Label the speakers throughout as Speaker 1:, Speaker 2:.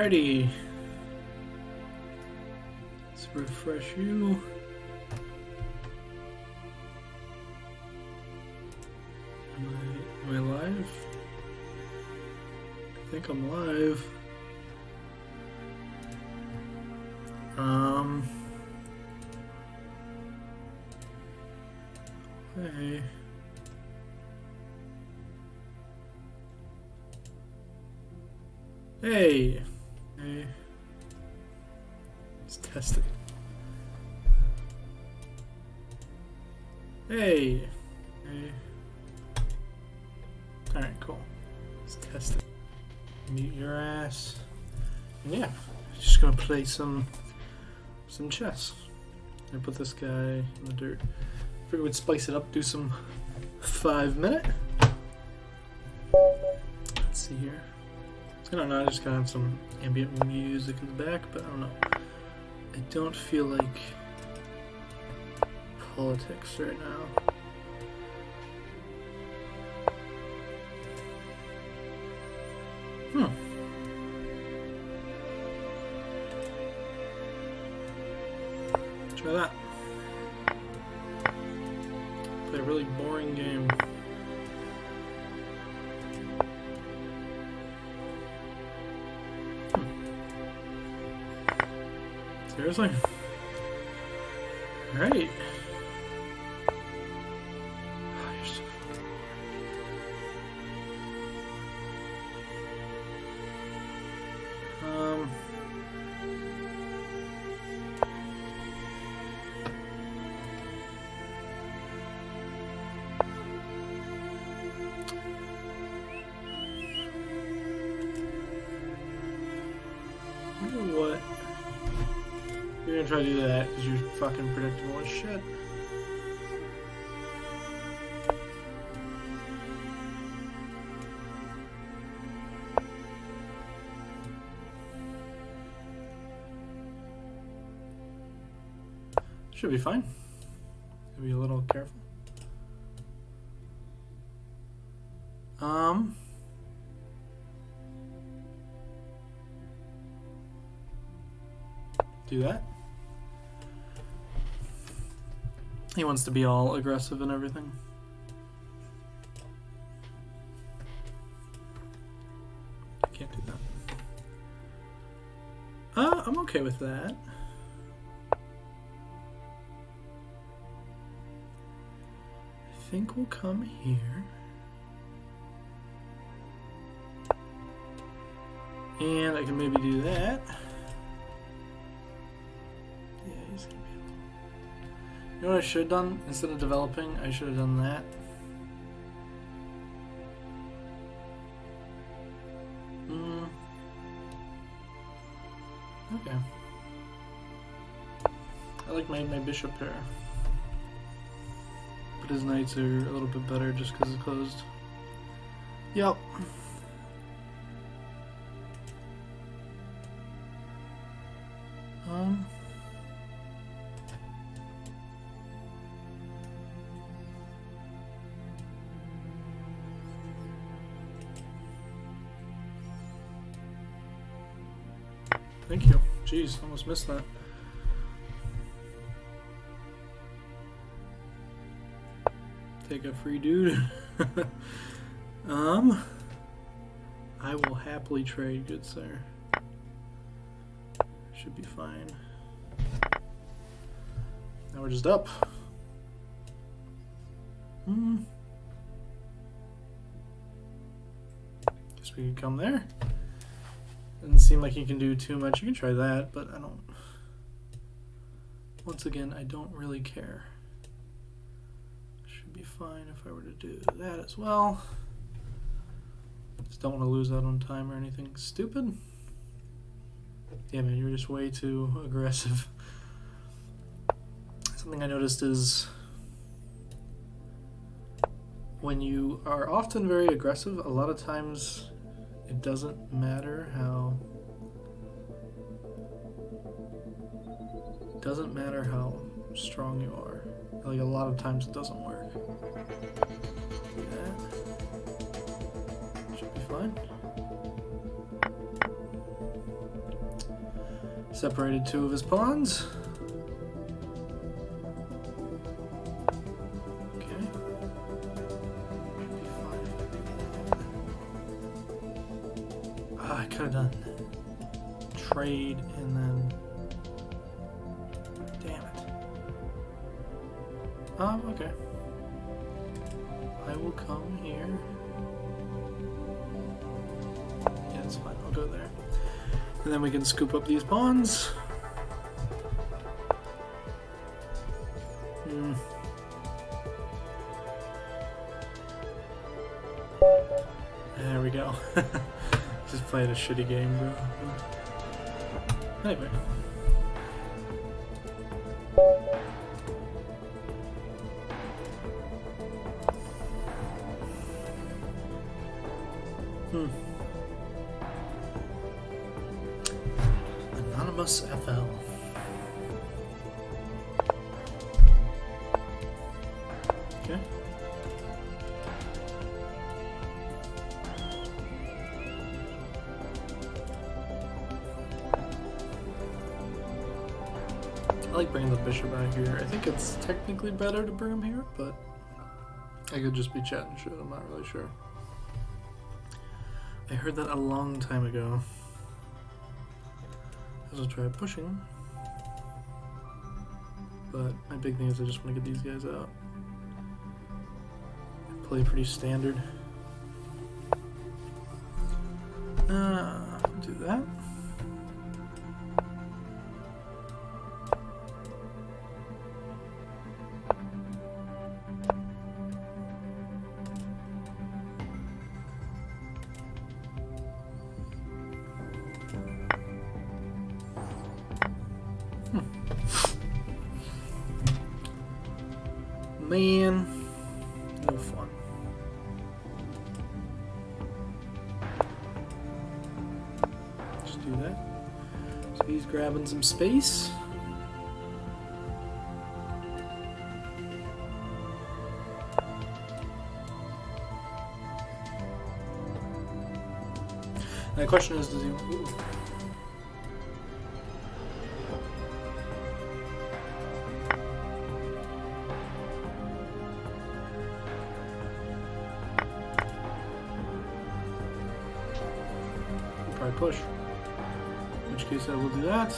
Speaker 1: Alrighty. Let's refresh you. Am I live? I think I'm live. Hey. Hey. Hey. Let's test it. Hey. Hey. Alright, cool. Let's test it. Mute your ass. And yeah, just gonna play some chess. I put this guy in the dirt. Figured we'd spice it up, do some 5-minute. Let's see here. I don't know, I just gotta have some ambient music in the back, but I don't know. I don't feel like politics right now. Try that. Play a really boring game. Seriously? Alright. Oh, you're so what? You're gonna try to do that because you're fucking predictable as shit. Should be fine. Be a little careful. Do that. He wants to be all aggressive and everything. I can't do that. I'm okay with that. I think we'll come here. And I can maybe do that. Yeah, he's gonna be a little... You know what I should have done? Instead of developing, I should have done that. Okay. I like my bishop pair. But his knights are a little bit better just because it's closed. Yep. Thank you. Jeez, almost missed that. Take a free dude. I will happily trade, good sir. Should be fine. Now we're just up. Guess we could come there. Doesn't seem like you can do too much. You can try that, but I don't. Once again, I don't really care. Should be fine if I were to do that as well. Just don't want to lose out on time or anything stupid. Yeah, man, you're just way too aggressive. Something I noticed is when you are often very aggressive, a lot of times it doesn't matter how strong you are. Like a lot of times it doesn't work. That should be fine. Separated two of his pawns. Okay. I could have done trade and then. Damn it. Okay. I will come here. Yeah, it's fine. I'll go there. And then we can scoop up these pawns. There we go. Just playing a shitty game, bro. Anyway. Anonymous FL. Okay. I like bringing the bishop out here. I think it's technically better to bring him here, but I could just be chatting shit. I'm not really sure. I heard that a long time ago. I'll try pushing. But my big thing is I just want to get these guys out. Play pretty standard. Do that. Man, no fun. Just do that. So he's grabbing some space. And the question is, does he... Ooh. Push. In which case I will do that.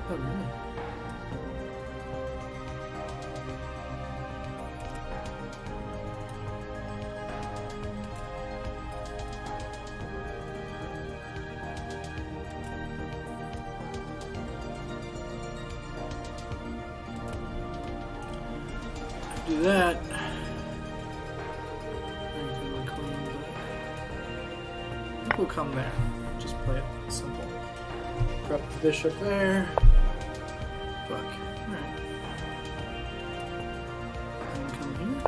Speaker 1: Oh, really? Do that. We'll come there. Just play it simple. Drop the bishop there. Fuck. Alright. And come here.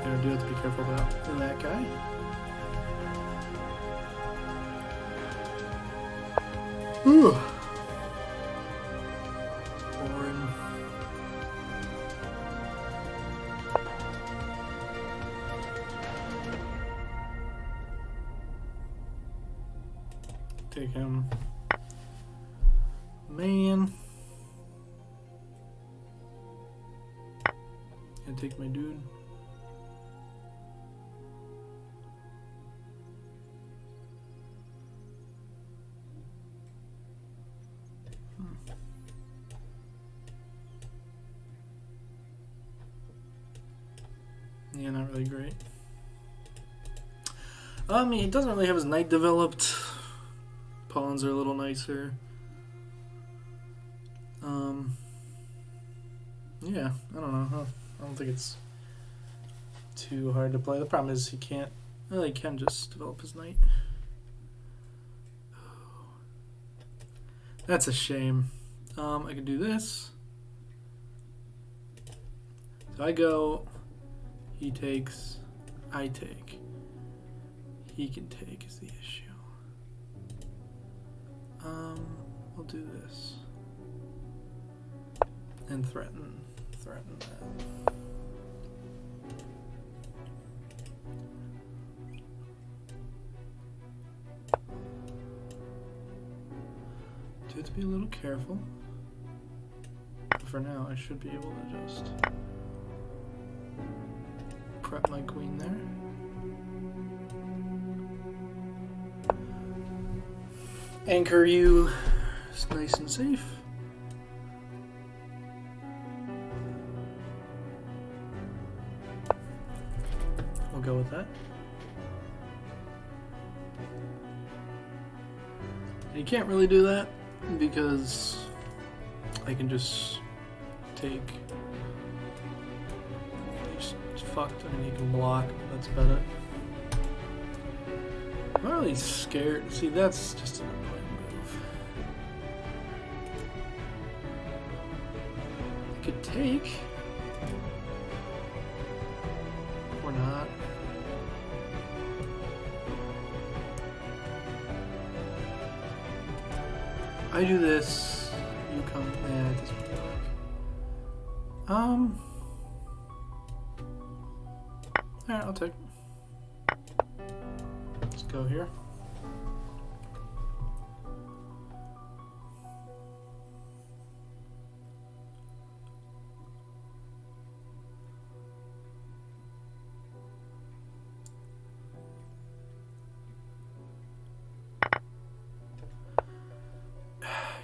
Speaker 1: I do have to be careful about that guy. Ooh. Boring. Take him. Man. And take my dude. Yeah, not really great. I mean, he doesn't really have his knight developed. Pawns are a little nicer. Yeah, I don't know. I don't think it's too hard to play. The problem is he can't. Well, he can just develop his knight. That's a shame. I can do this. So I go. He takes. I take. He can take is the issue. We'll do this. And threaten that. be a little careful. But for now, I should be able to just prep my queen there. Anchor you is nice and safe. We'll go with that. And you can't really do that because I can just take. He's fucked. I mean, he can block, but that's about it. I'm not really scared. See, that's just an annoying move. I could take. Or not. I do this. You come. Yeah, it doesn't work. Alright, I'll take. Let's go here.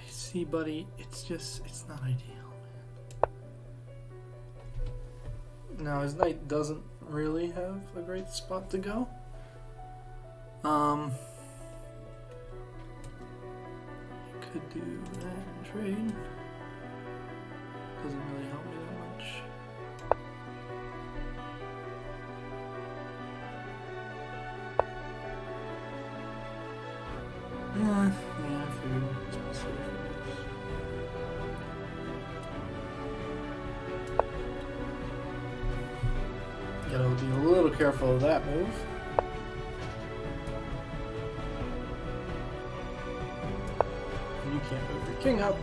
Speaker 1: See, buddy, it's not ideal, man. Now, his knight doesn't really have a great spot to go. Could do that and trade. Doesn't really help me that much. Yeah, I figured it's pretty safe. Gotta be a little careful of that move. And you can't move your king up.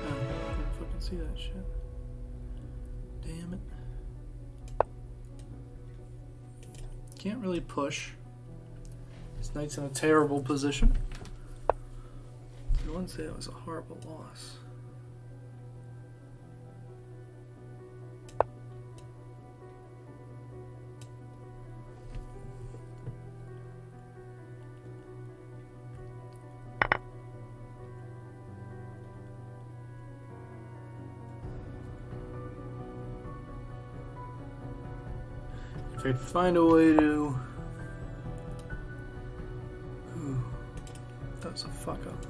Speaker 1: Oh, I can't fucking see that shit. Damn it. Can't really push. This knight's in a terrible position. I wouldn't say it was a horrible loss. If I could find a way to... Ooh, that was a fuck up.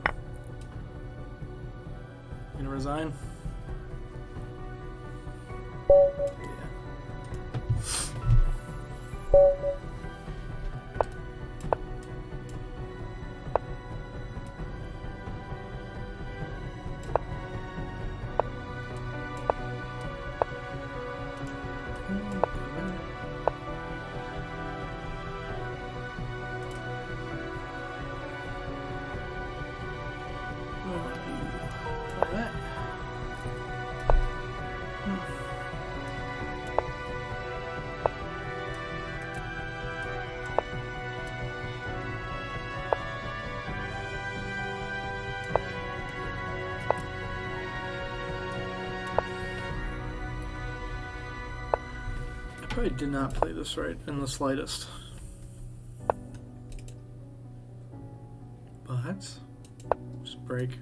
Speaker 1: Gonna resign? I did not play this right in the slightest. But just break.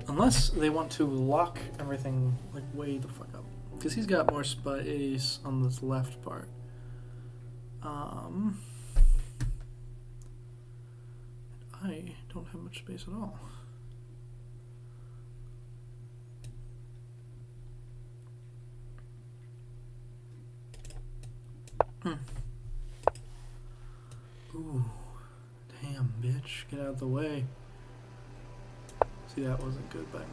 Speaker 1: Unless they want to lock everything like way the fuck up. Because he's got more space on this left part. I don't have much space at all. Ooh, damn, bitch, get out of the way. See, that wasn't good by me.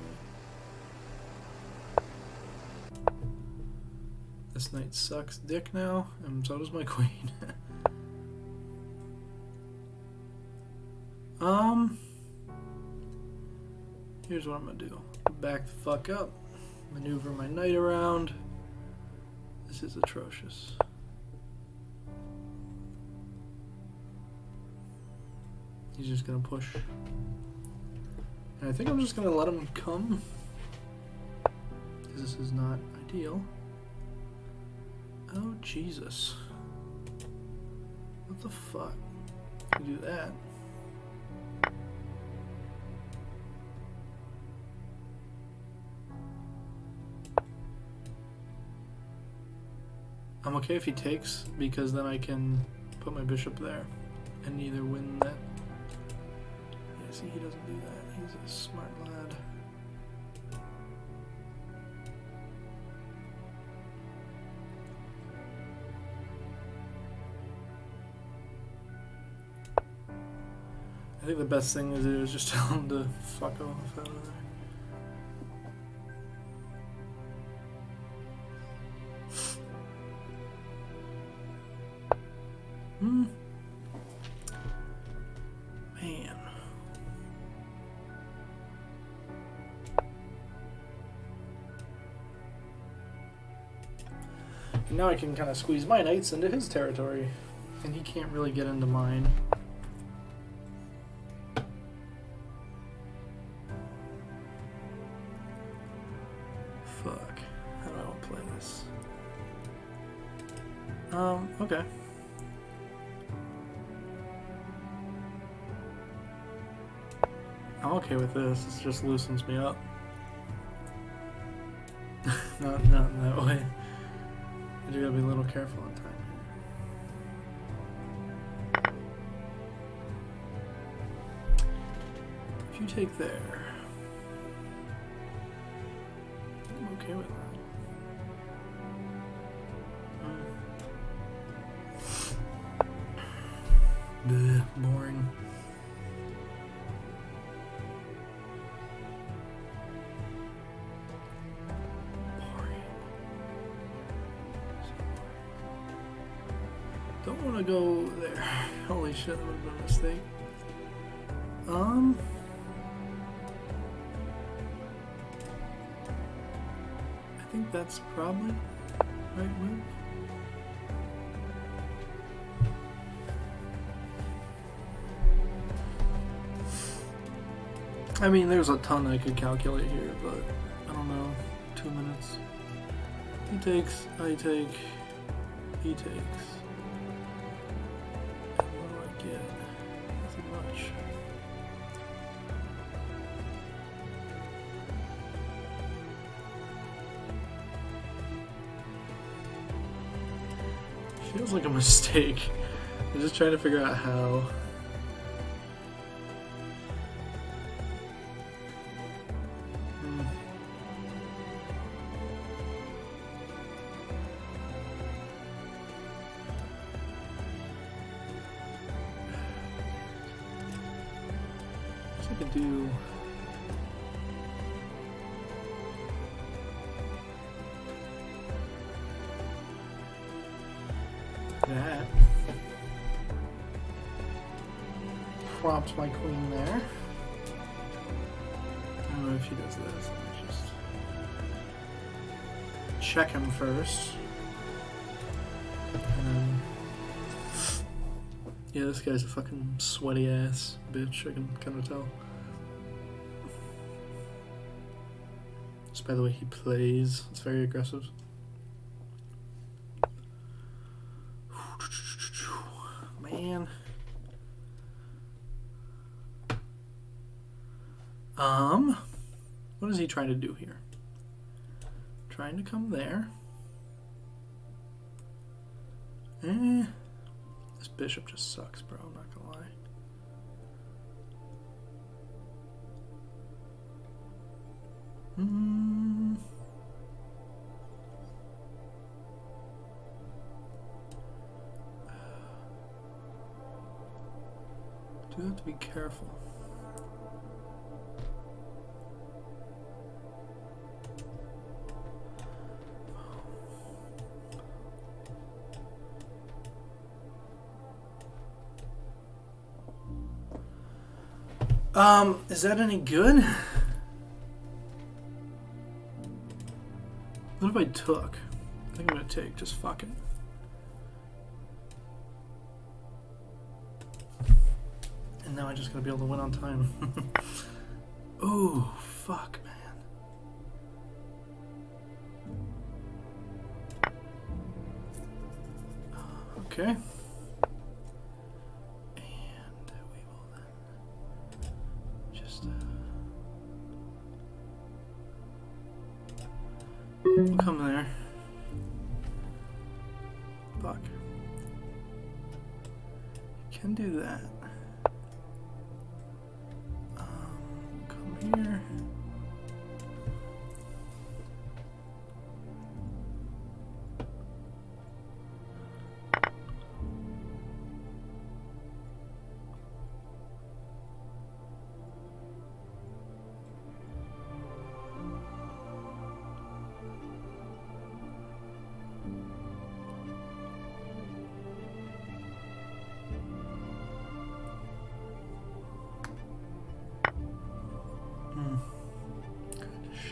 Speaker 1: This knight sucks dick now, and so does my queen. Here's what I'm gonna do. Back the fuck up. maneuver my knight around. This is atrocious. He's just gonna push. And I think I'm just gonna let him come, because this is not ideal. Oh, Jesus. What the fuck? You do that. I'm okay if he takes, because then I can put my bishop there and either win that. Yeah, see, he doesn't do that. He's a smart lad. I think the best thing to do is just tell him to fuck off out of there. Man. And now I can kind of squeeze my knights into his territory, and he can't really get into mine. Fuck. How do I want to play this? Okay. I'm okay with this. This just loosens me up. not in that way. I do gotta be a little careful on time here. If you take there, I'm okay with that. Bleh, boring. Don't want to go there. Holy shit, that would have been a mistake. I think that's probably the right move. I mean, there's a ton I could calculate here, but I don't know. 2 minutes. He takes, I take, he takes. Feels like a mistake. I'm just trying to figure out how. I guess I could do. That prompts my queen there. I don't know if she does this. Let me just check him first. And then, yeah, this guy's a fucking sweaty ass bitch, I can kind of tell. Just by the way he plays, it's very aggressive. Man. What is he trying to do here? Trying to come there. This bishop just sucks, bro, I'm not gonna lie. Do have to be careful. Is that any good? What if I took? I think I'm gonna take, just fuck it. And now I just gotta be able to win on time. Oh, fuck, man. Okay. And we will then just we'll come there. Fuck. Can do that. Come here.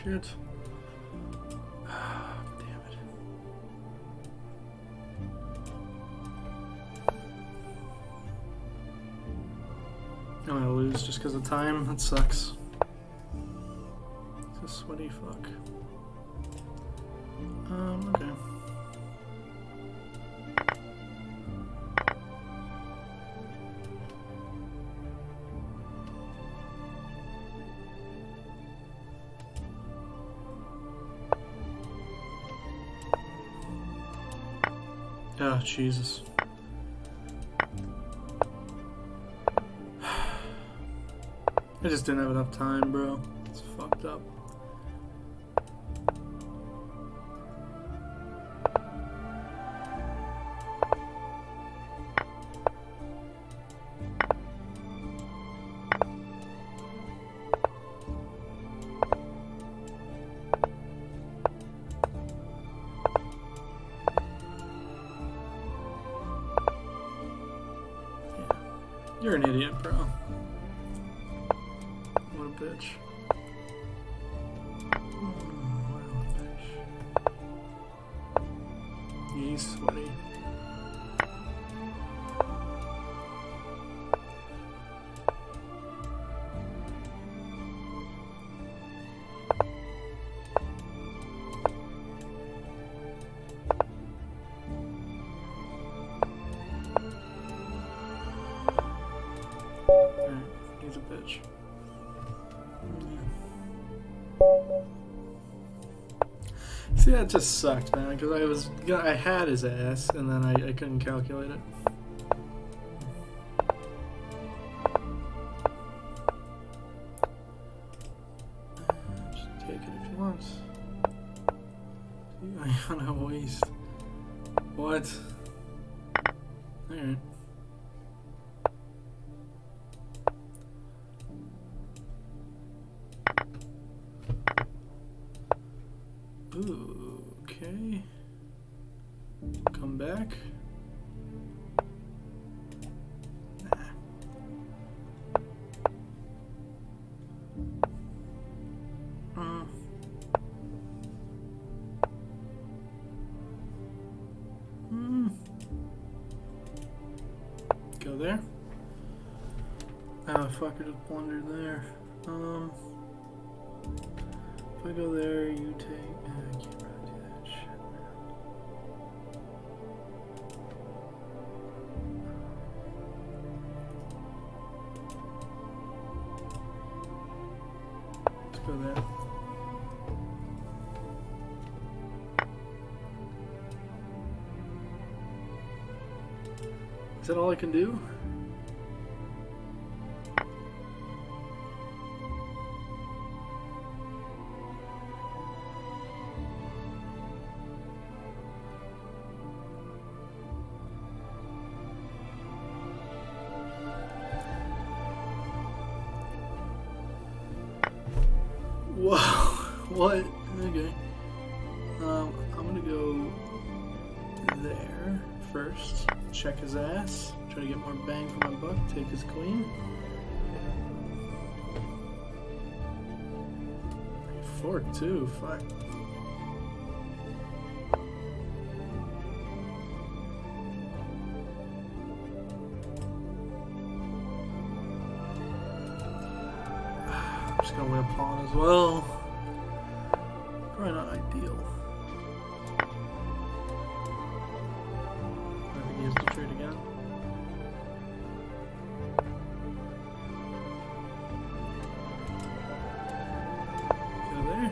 Speaker 1: Shit. Damn it. I'm gonna lose just because of time. That sucks. It's a sweaty fuck. Okay. Oh, Jesus. I just didn't have enough time, bro. It's fucked up. You're an idiot, bro. What a bitch. What a bitch. He's sweaty. He's a bitch. See, that just sucked, man, because I had his ass, and then I couldn't calculate it. Just take it if you want. I gotta waste. What? Alright. Okay. Come back. Nah. Go there. Oh, fuck, I just blundered there. If I go there, you take. I can't really do that shit, man. Let's go there. Is that all I can do? Whoa, what? Okay. I'm gonna go there first. Check his ass. Try to get more bang for my buck. Take his queen. Fork too, fuck. gonna win a pawn as well. Probably not ideal. I think he has to trade again. Go there.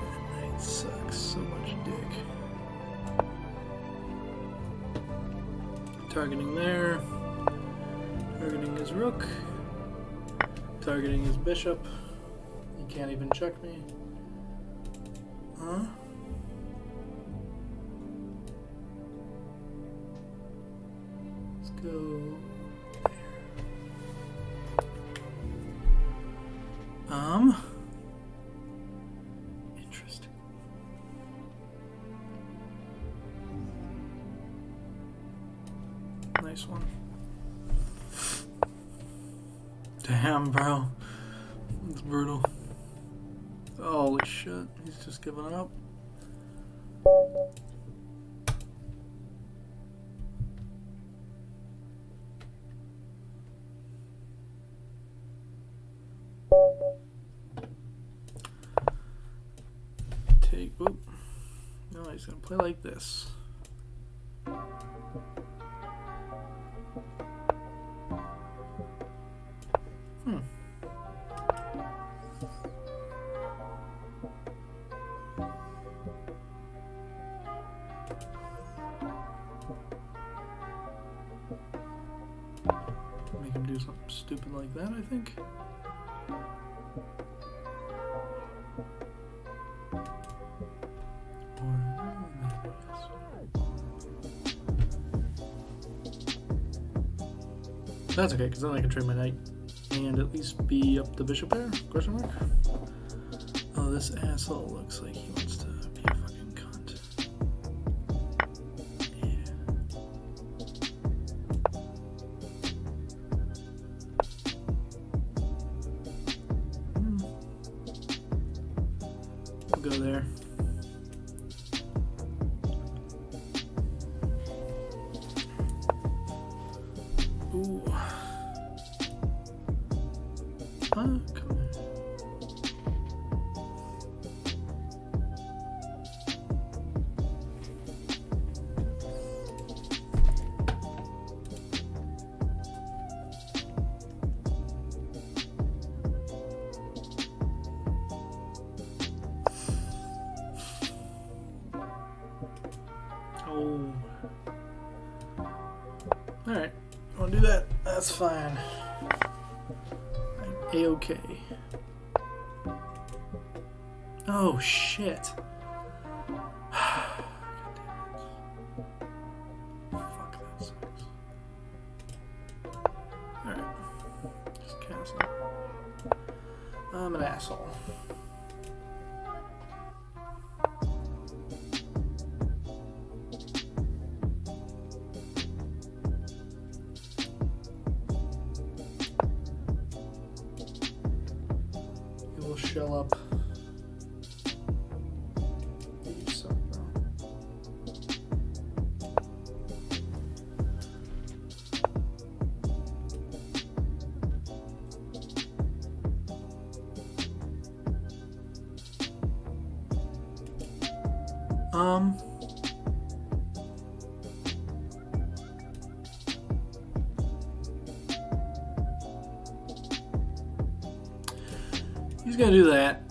Speaker 1: That knight sucks so much dick. Targeting there. Targeting his rook. Targeting his bishop. He can't even check me. Huh? Let's go there. Interesting. Nice one. Damn, bro. It's brutal. Holy shit. He's just giving up. Whoop. No, he's gonna play like this. Make him do something stupid like that, I think. That's okay, because then I can trade my knight and at least be up the bishop there? Question mark? Oh, this asshole looks like he wants to be a fucking cunt. Yeah. We'll go there. Ooh. Huh? Come on. Oh. Alright. I'll do that. That's fine. A-okay. Oh, shit. God damn it. Fuck, that sucks. Alright. Just castle. I'm an asshole. We'll shell up. You suck, bro. He's gonna do that.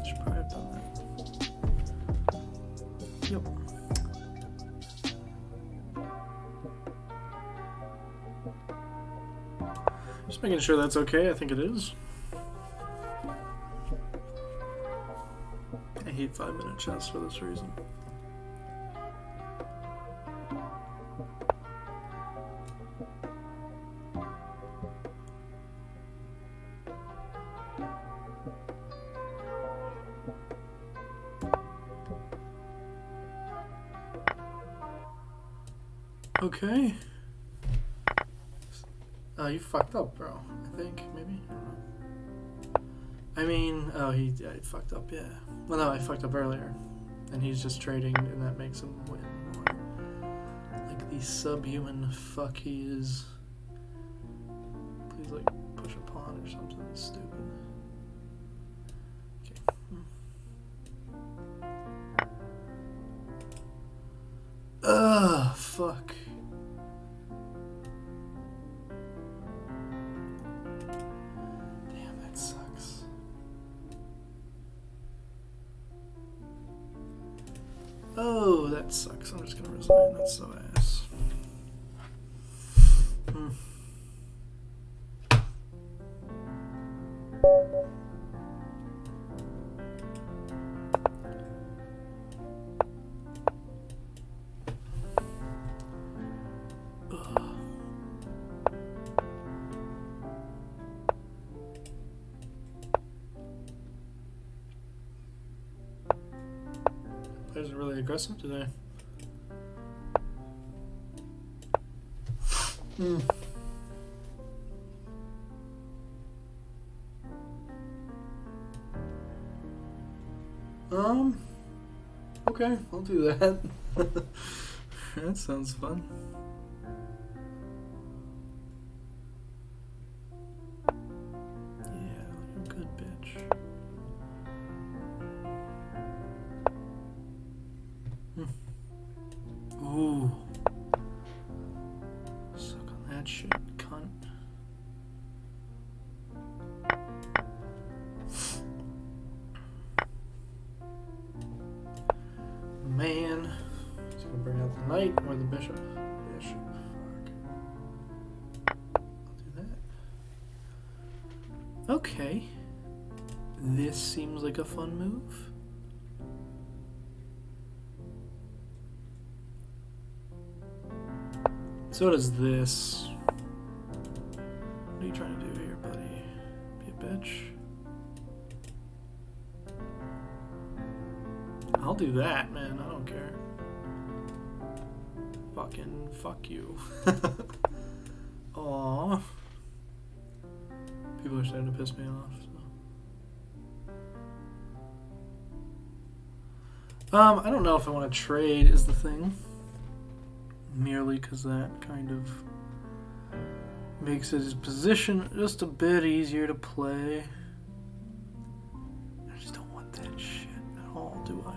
Speaker 1: Should probably have done that. Yep. Just making sure that's okay. I think it is. I hate 5-minute chess for this reason. Okay. You fucked up, bro. I think, maybe? I don't know. I mean, oh, I fucked up, yeah. Well, no, I fucked up earlier. And he's just trading, and that makes him win more. Like the subhuman fuck he is. Please, like, push a pawn or something stupid. Okay. Ugh, fuck. Damn, that sucks. Oh, that sucks. I'm just gonna resign. That's so ass. Players are really aggressive today. Okay, I'll do that. That sounds fun. Yeah, you're a good bitch. Ooh. Suck on that shit, cunt. Man. He's gonna bring out the knight or the bishop. Bishop, fuck. I'll do that. Okay. This seems like a fun move. So does this. What are you trying to do here, buddy? Be a bitch? I'll do that, man. I don't care. Fucking fuck you. Aww. People are starting to piss me off. So. I don't know if I want to trade is the thing. Merely because that kind of makes his position just a bit easier to play. I just don't want that shit at all, do I?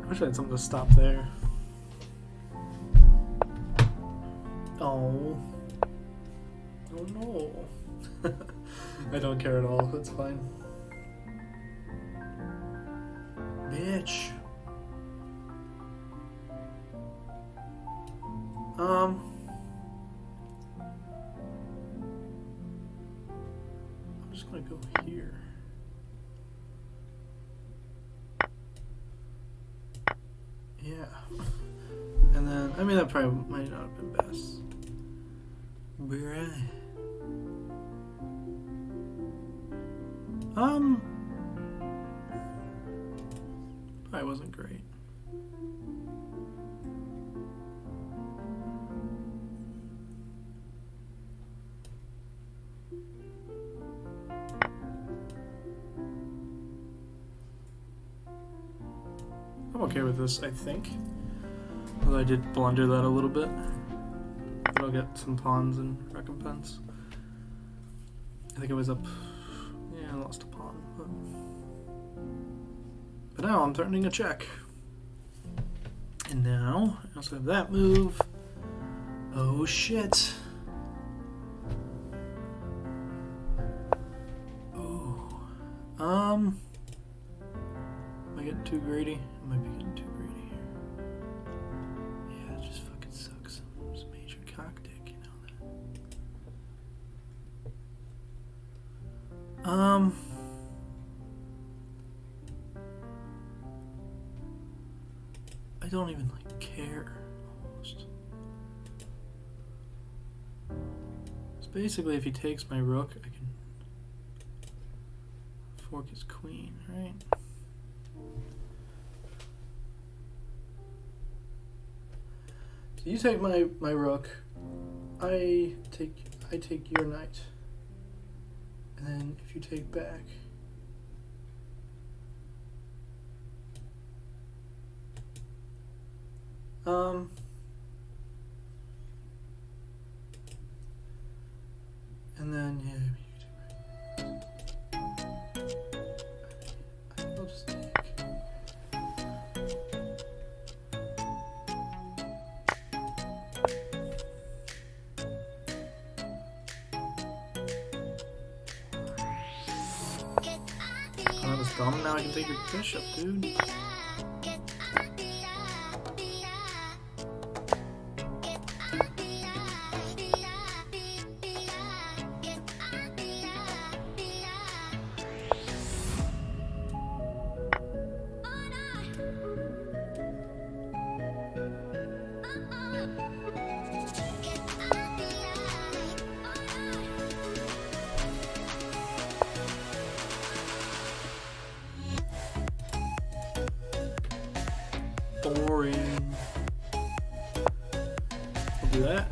Speaker 1: I wish I had something to stop there. Oh. Oh no. I don't care at all, that's fine. Bitch. I'm just gonna go here. Yeah. And then, I mean, that probably might not have been best. Right. Probably wasn't great. I'm okay with this, I think. Although I did blunder that a little bit. But I'll get some pawns in recompense. I think I was up... Yeah, I lost a pawn. But now I'm threatening a check. And now, I also have that move. Oh shit. Oh. Am I getting too greedy? I might be getting too greedy here. Yeah, it just fucking sucks. I'm just major cock dick, you know that. I don't even like care almost. So basically if he takes my rook, I can fork his queen, right? So you take my rook. I take your knight. And then if you take back. And then yeah, I'll just take. Oh, that was dumb. Now I can take your bishop, dude. Boring. I'll do that.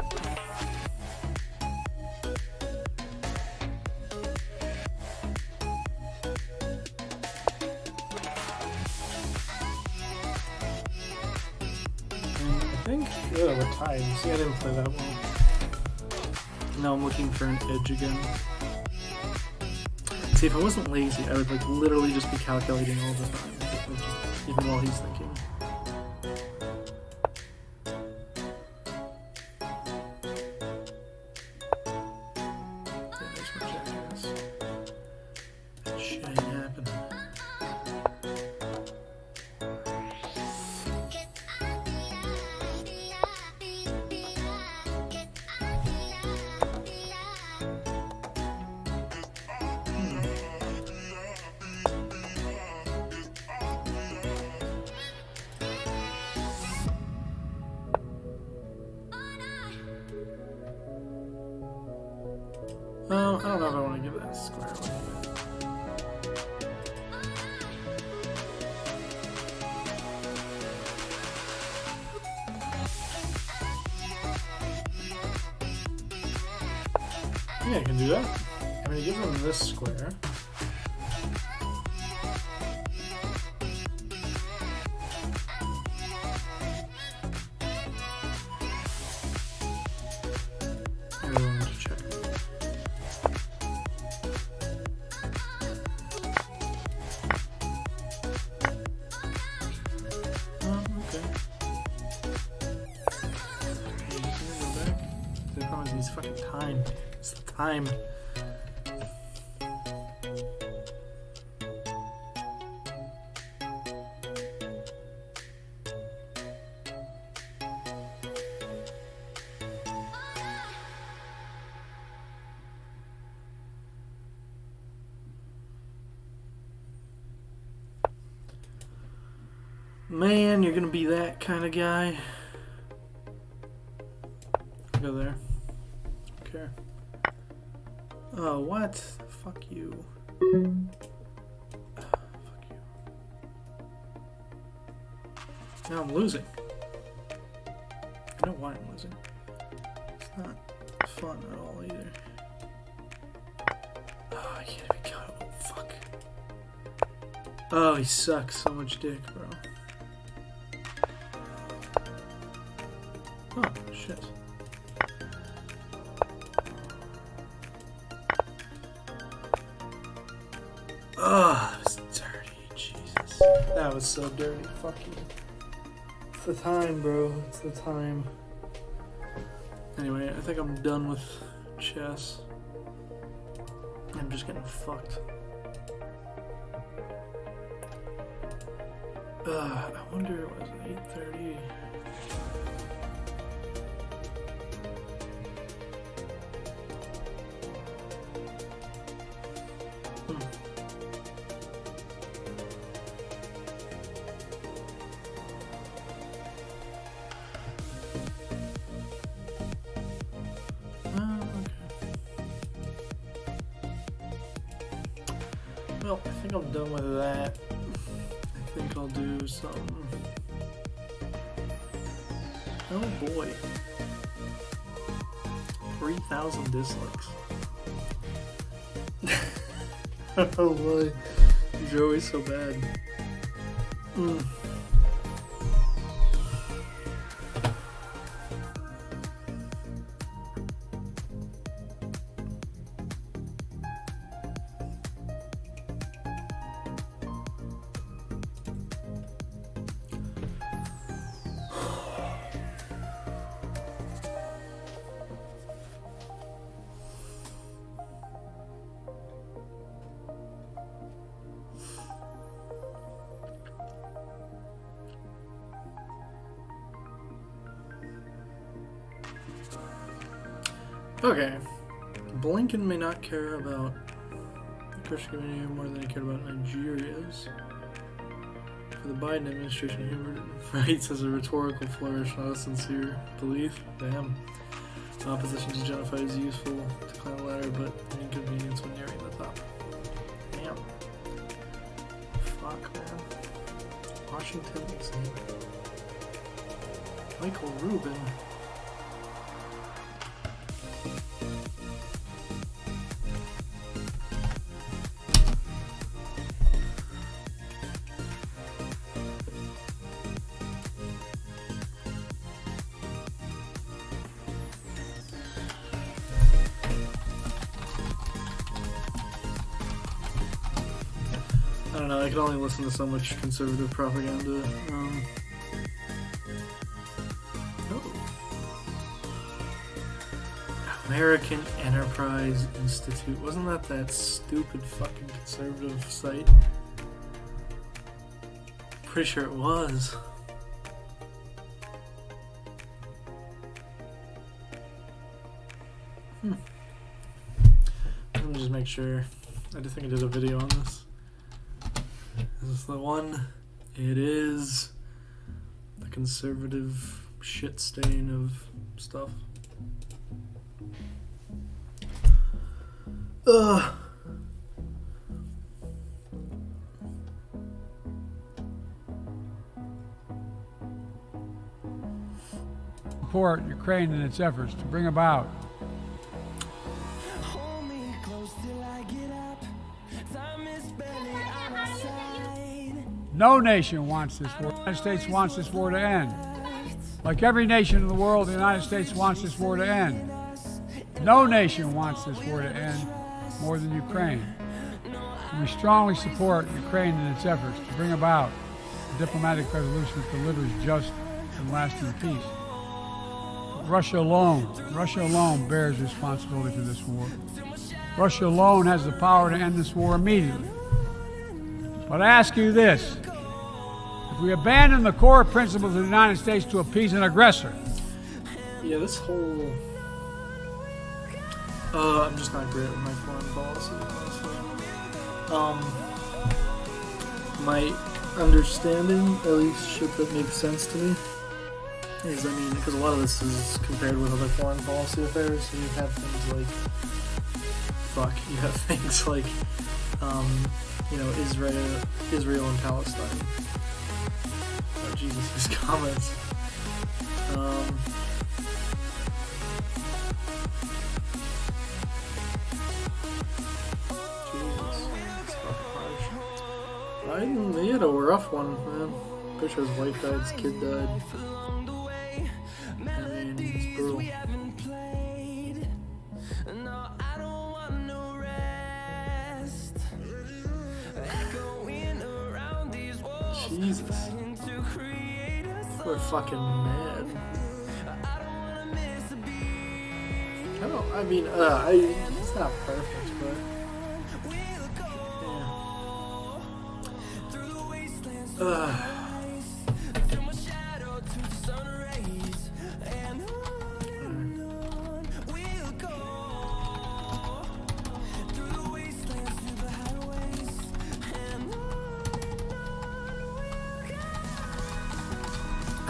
Speaker 1: And I think, yeah, we're tied. See, I didn't play that well. Now I'm looking for an edge again. See, if I wasn't lazy, I would like literally just be calculating all the time, even while he's thinking. I don't know if I want to give that square away. Yeah, I can do that. I'm going to give them this square. Fucking time. It's the time. Man, you're gonna be that kind of guy. Go there. Care. Oh, what? Fuck you. Fuck you. Now I'm losing. I know why I'm losing. It's not fun at all either. Oh, I can't even count. Oh, fuck. Oh, he sucks so much dick, bro. Oh, shit. Oh, that was dirty. Jesus. That was so dirty. Fuck you. It's the time, bro. It's the time. Anyway, I think I'm done with chess. I'm just getting fucked. I wonder, was it 8:30? Well, I think I'm done with that. I think I'll do some... Oh boy. 3,000 dislikes. Oh boy. These are always so bad. Okay. Blinken may not care about the Christian community more than he cared about Nigeria's. For the Biden administration, human rights as a rhetorical flourish, not a sincere belief. Damn. Opposition to genocide is useful to climb a ladder, but an inconvenience when nearing the top. Damn. Fuck, man. Washington is Michael Rubin. I don't know, I can only listen to so much conservative propaganda. American Enterprise Institute. Wasn't that stupid fucking conservative site? Pretty sure it was. Let me just make sure. I just think I did a video on this. Is this the one? It is. The conservative shit stain of stuff.
Speaker 2: Support Ukraine in its efforts to bring about no nation wants this war. The United States wants this war to end. Like every nation in the world, the United States wants this war to end. No nation wants this war to end more than Ukraine. And we strongly support Ukraine in its efforts to bring about a diplomatic resolution that delivers just and lasting peace. Russia alone bears responsibility for this war. Russia alone has the power to end this war immediately. But I ask you this, if we abandon the core principles of the United States to appease an aggressor.
Speaker 1: Yeah, this whole... I'm just not great with my foreign policy, honestly. My understanding, at least shit that makes sense to me, is, because a lot of this is compared with other foreign policy affairs, so you have things like, Israel and Palestine. Oh, Jesus, these comments. Jesus, it's fucking harsh. He had a rough one, man. Pretty sure his wife died, his kid died. It's brutal. Jesus. We're fucking mad. It's not perfect, but... Yeah.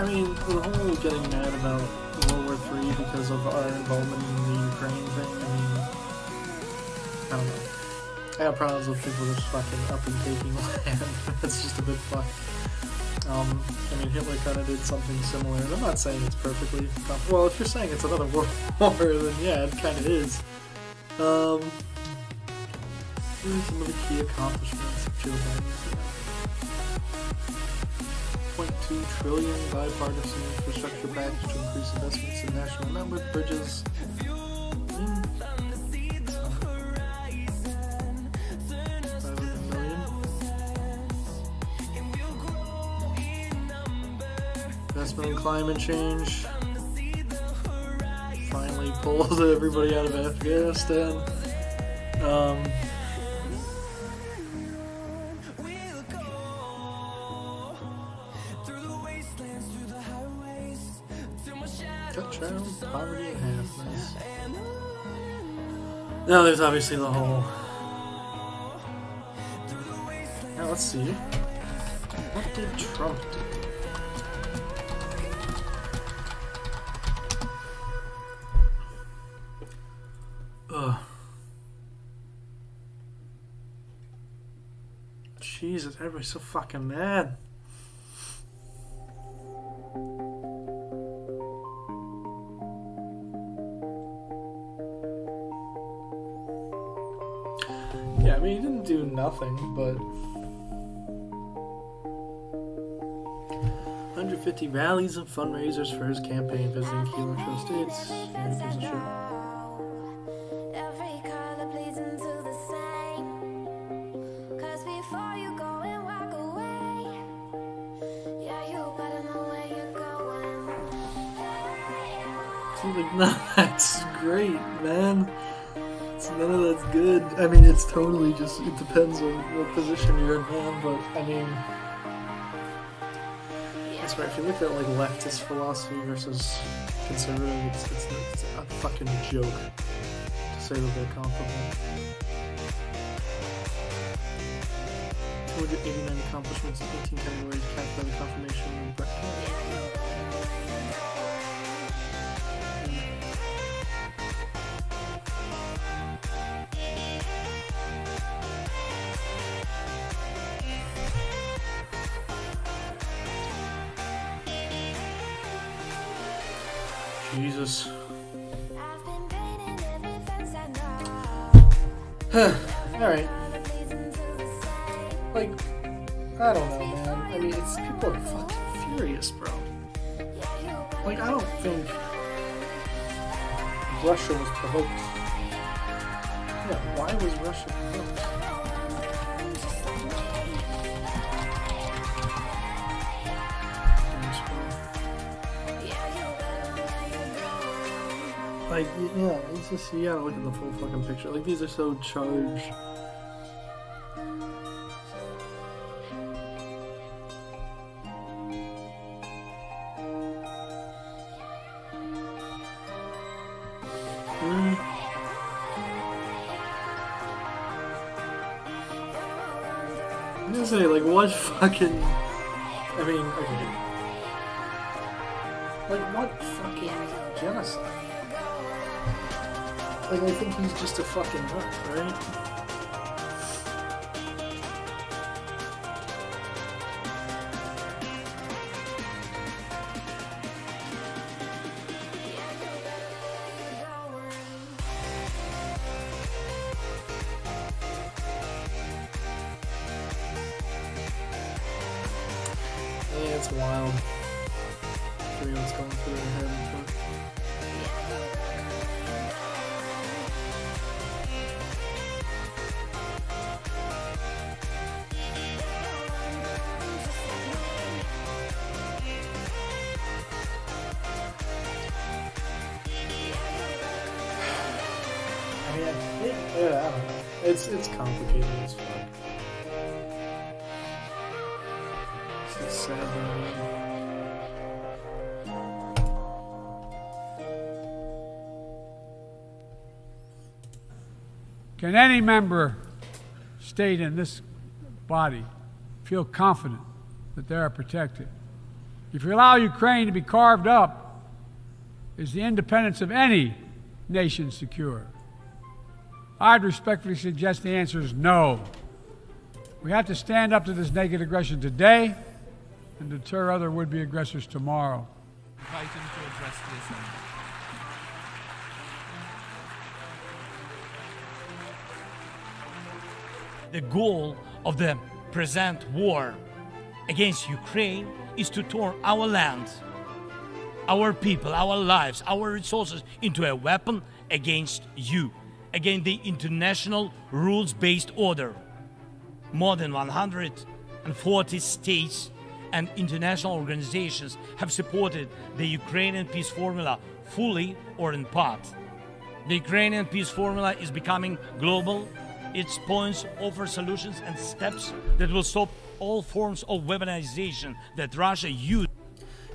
Speaker 1: The whole getting mad about World War III because of our involvement in the Ukraine thing, I don't know. I have problems with people just fucking up and taking land. That's just a bit fucked. I mean, Hitler kind of did something similar, and I'm not saying it's perfectly. Well, if you're saying it's another world war, then yeah, it kind of is. Here's some of the key accomplishments of Joe Biden. $0.2 trillion bipartisan infrastructure package to increase investments in national network bridges. Investment in climate change. Finally pulled everybody out of Afghanistan. Cut child poverty in half. Nice. Now there's obviously the whole. Now let's see. What did Trump do? Ugh. Jesus, everybody's so fucking mad. Yeah, I mean, he didn't do nothing, but 150 rallies and fundraisers for his campaign visiting key electoral states. Yeah, he gives a shit. Like, no, that's great, man. None of that's good. I mean, it's totally just, it depends on what position you're in, man, but, I mean, that's right, if you look at, like, leftist philosophy versus conservative, it's a fucking joke, to say that they're comparable. 289 accomplishments in 18 categories, capped by the confirmation of Brett Kavanaugh. Jesus. Alright. Like, I don't know, man. I mean, it's people are fucking furious, bro. Like, I don't think Russia was provoked. Yeah, why was Russia provoked? Like, yeah, it's just, you gotta look at the full fucking picture. Like, these are so charged. I'm gonna say, like, what fucking... I mean, okay. Like, what fucking genocide? Like, I think he's just a fucking nut, right? Yeah, it's wild. I mean, what's going through their head, but... Yeah, I don't know. It's complicated as fuck. It's sad,
Speaker 2: Can any member state in this body feel confident that they are protected? If you allow Ukraine to be carved up, is the independence of any nation secure? I'd respectfully suggest the answer is no. We have to stand up to this naked aggression today and deter other would-be aggressors tomorrow.
Speaker 3: Invite him to address this.
Speaker 4: The goal of the present war against Ukraine is to turn our land, our people, our lives, our resources into a weapon against you, against the international rules-based order. More than 140 states and international organizations have supported the Ukrainian peace formula fully or in part. The Ukrainian peace formula is becoming global. Its points offer solutions and steps that will stop all forms of weaponization that Russia used.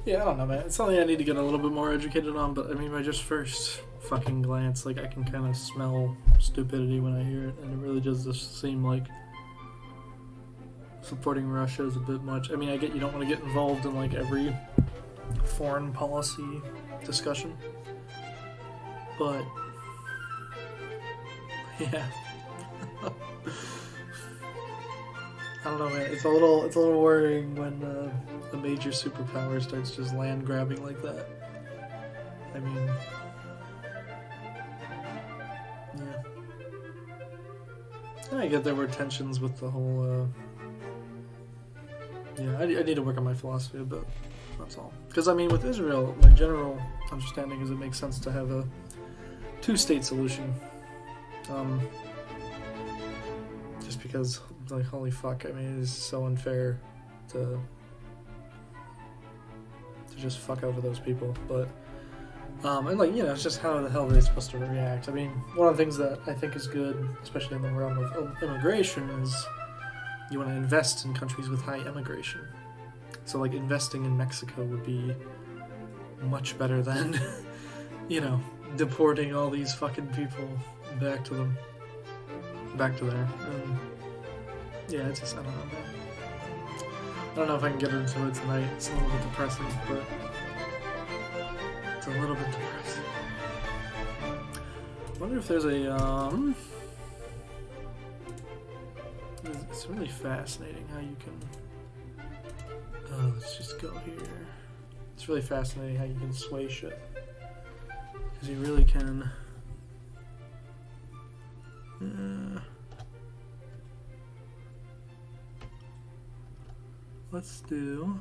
Speaker 1: Yeah, I don't know, man. It's something I need to get a little bit more educated on, but I mean, by just first fucking glance, like, I can kind of smell stupidity when I hear it, and it really does just seem like supporting Russia is a bit much. I mean, I get you don't want to get involved in, like, every foreign policy discussion, but yeah. I don't know, man. It's a little worrying when a major superpower starts just land grabbing like that. I mean, yeah. I get there were tensions with the whole. Yeah, I need to work on my philosophy a bit. That's all. Because I mean, with Israel, my general understanding is it makes sense to have a two-state solution. Just because, like, holy fuck, I mean, it's so unfair to just fuck over those people, but, and, like, you know, it's just how the hell are they supposed to react? I mean, one of the things that I think is good, especially in the realm of immigration, is you want to invest in countries with high immigration. So, like, investing in Mexico would be much better than, you know, deporting all these fucking people back to there. Yeah, it's just, I don't know, man. I don't know if I can get into it tonight. It's a little bit depressing, but it's a little bit depressing. I wonder if there's a, it's really fascinating how you can, let's just go here. It's really fascinating how you can sway shit. Because you really can, let's do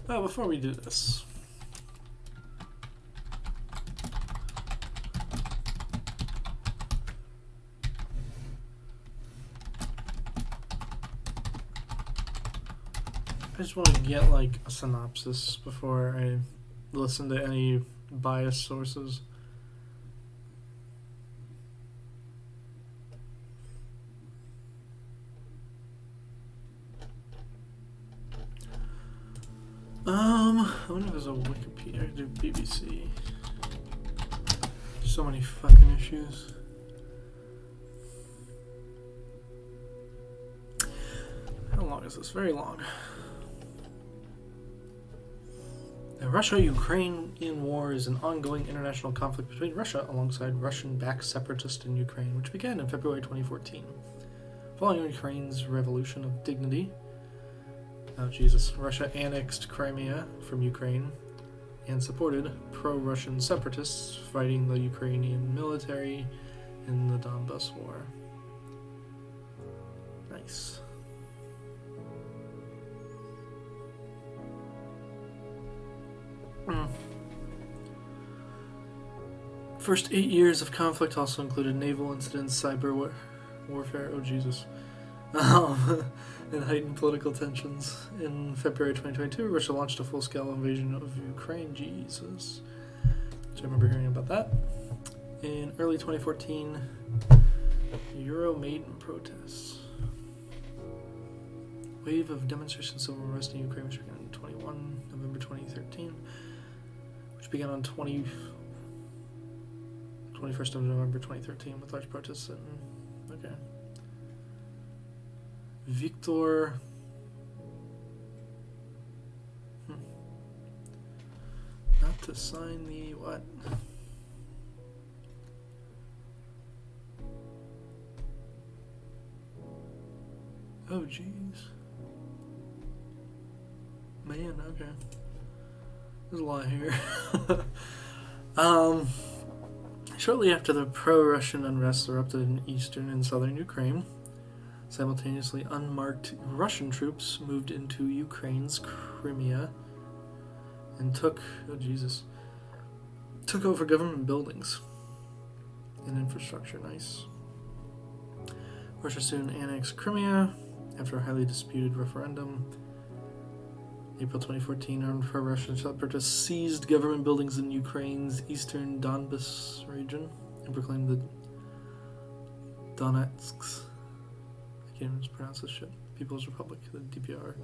Speaker 1: before we do this, I just want to get, like, a synopsis before I listen to any biased sources. I wonder if there's a Wikipedia. I do BBC. So many fucking issues. How long is this? Very long. The Russia-Ukrainian war is an ongoing international conflict between Russia alongside Russian-backed separatists in Ukraine, which began in February 2014. Following Ukraine's revolution of dignity, Russia annexed Crimea from Ukraine and supported pro-Russian separatists fighting the Ukrainian military in the Donbas War. Nice. First 8 years of conflict also included naval incidents, cyber warfare, and heightened political tensions. In February 2022, Russia launched a full-scale invasion of Ukraine. Jesus. So I remember hearing about that. In early 2014, Euromaidan protests. Wave of demonstrations of unrest in Ukraine, which began on November 2013, which began on 21st of November 2013 with large protests in, okay. Victor not to sign the what? Oh, jeez. Man, okay. There's a lot here. Shortly after the pro-Russian unrest erupted in eastern and southern Ukraine, simultaneously unmarked Russian troops moved into Ukraine's Crimea and took over government buildings and infrastructure. Nice. Russia soon annexed Crimea after a highly disputed referendum. April 2014, armed pro-Russian separatists seized government buildings in Ukraine's eastern Donbas region and proclaimed the Donetsk, I can't even pronounce this shit, People's Republic, the DPR,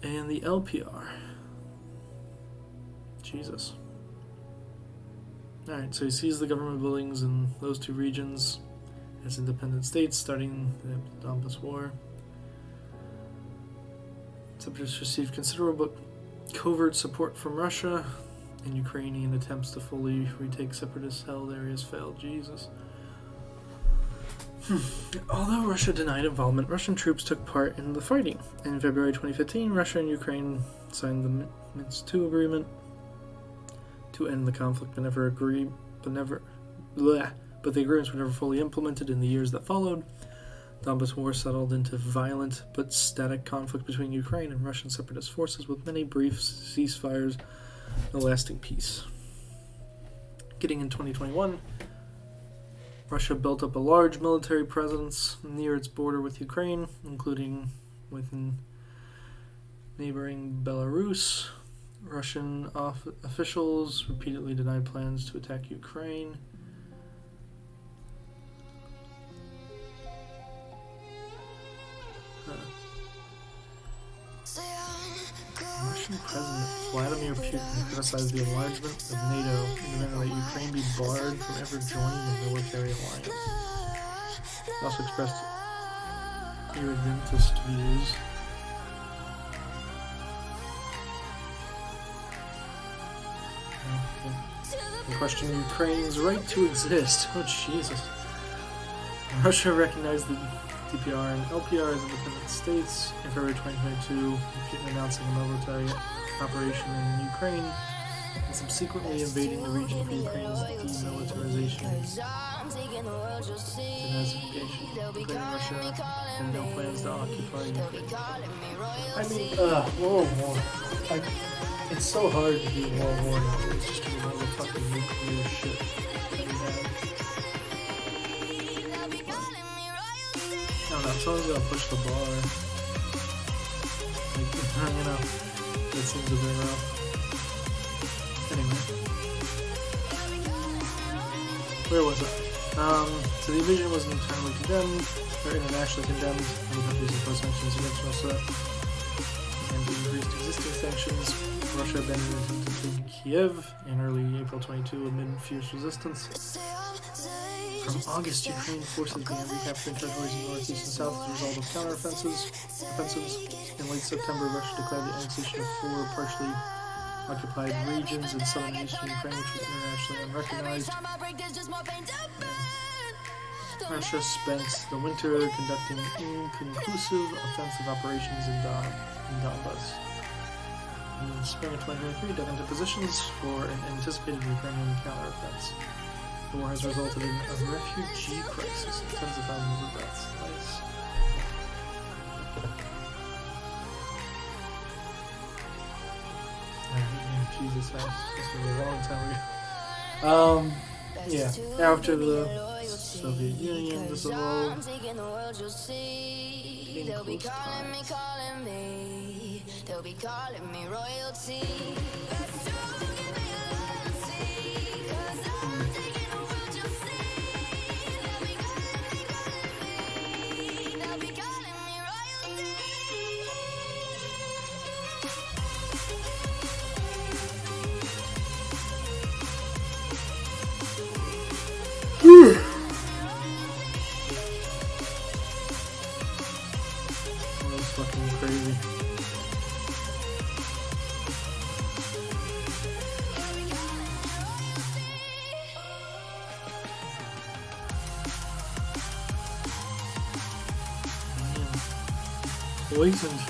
Speaker 1: and the LPR. Jesus. Alright, so he seized the government buildings in those two regions as independent states, starting the Donbas War. Separatists received considerable covert support from Russia, and Ukrainian attempts to fully retake separatist-held areas failed. Jesus. Although Russia denied involvement, Russian troops took part in the fighting. In February 2015, Russia and Ukraine signed the Minsk II agreement to end the conflict, but the agreements were never fully implemented in the years that followed. Donbas War settled into violent but static conflict between Ukraine and Russian separatist forces, with many brief ceasefires and a lasting peace. Getting in 2021, Russia built up a large military presence near its border with Ukraine, including within neighboring Belarus. Russian officials repeatedly denied plans to attack Ukraine. Russian President Vladimir Putin criticized the enlargement of NATO and demanded that Ukraine be barred from ever joining the military alliance. He also expressed irredentist views. He questioned Ukraine's right to exist. Oh, Jesus. Russia recognized the DPR and LPR as independent states. In February 2022, Putin announcing a military operation in Ukraine and subsequently invading the region for Ukraine's demilitarization and denazification, including Russia, and no plans to occupy Ukraine. I mean, World War. It's so hard to be World War nowadays, just to all the fucking nuclear shit that we have. No, someone's gonna push the bar. Like, you know, it seems a bit rough. Anyway. Where was it? So the invasion was internationally condemned, Many countries imposed sanctions against Russia, and to increased existing sanctions. Russia abandoned Kiev in early April 22 amid fierce resistance. From August, Ukrainian forces began recapturing territories in northeast and south as a result of counteroffensives. In late September, Russia declared the annexation of 4 partially occupied regions in southern and eastern Ukraine, which was internationally unrecognized. Russia spent the winter conducting inconclusive offensive operations in Donbas. In the spring of 2023, dug into positions for an anticipated Ukrainian counteroffense. The war has resulted in a refugee crisis and tens of thousands of deaths. Nice. Jesus, this was a long time ago. Yeah, after the Soviet Union dissolved, came close times. They'll be calling me royalty. That was fucking crazy. Poisoned.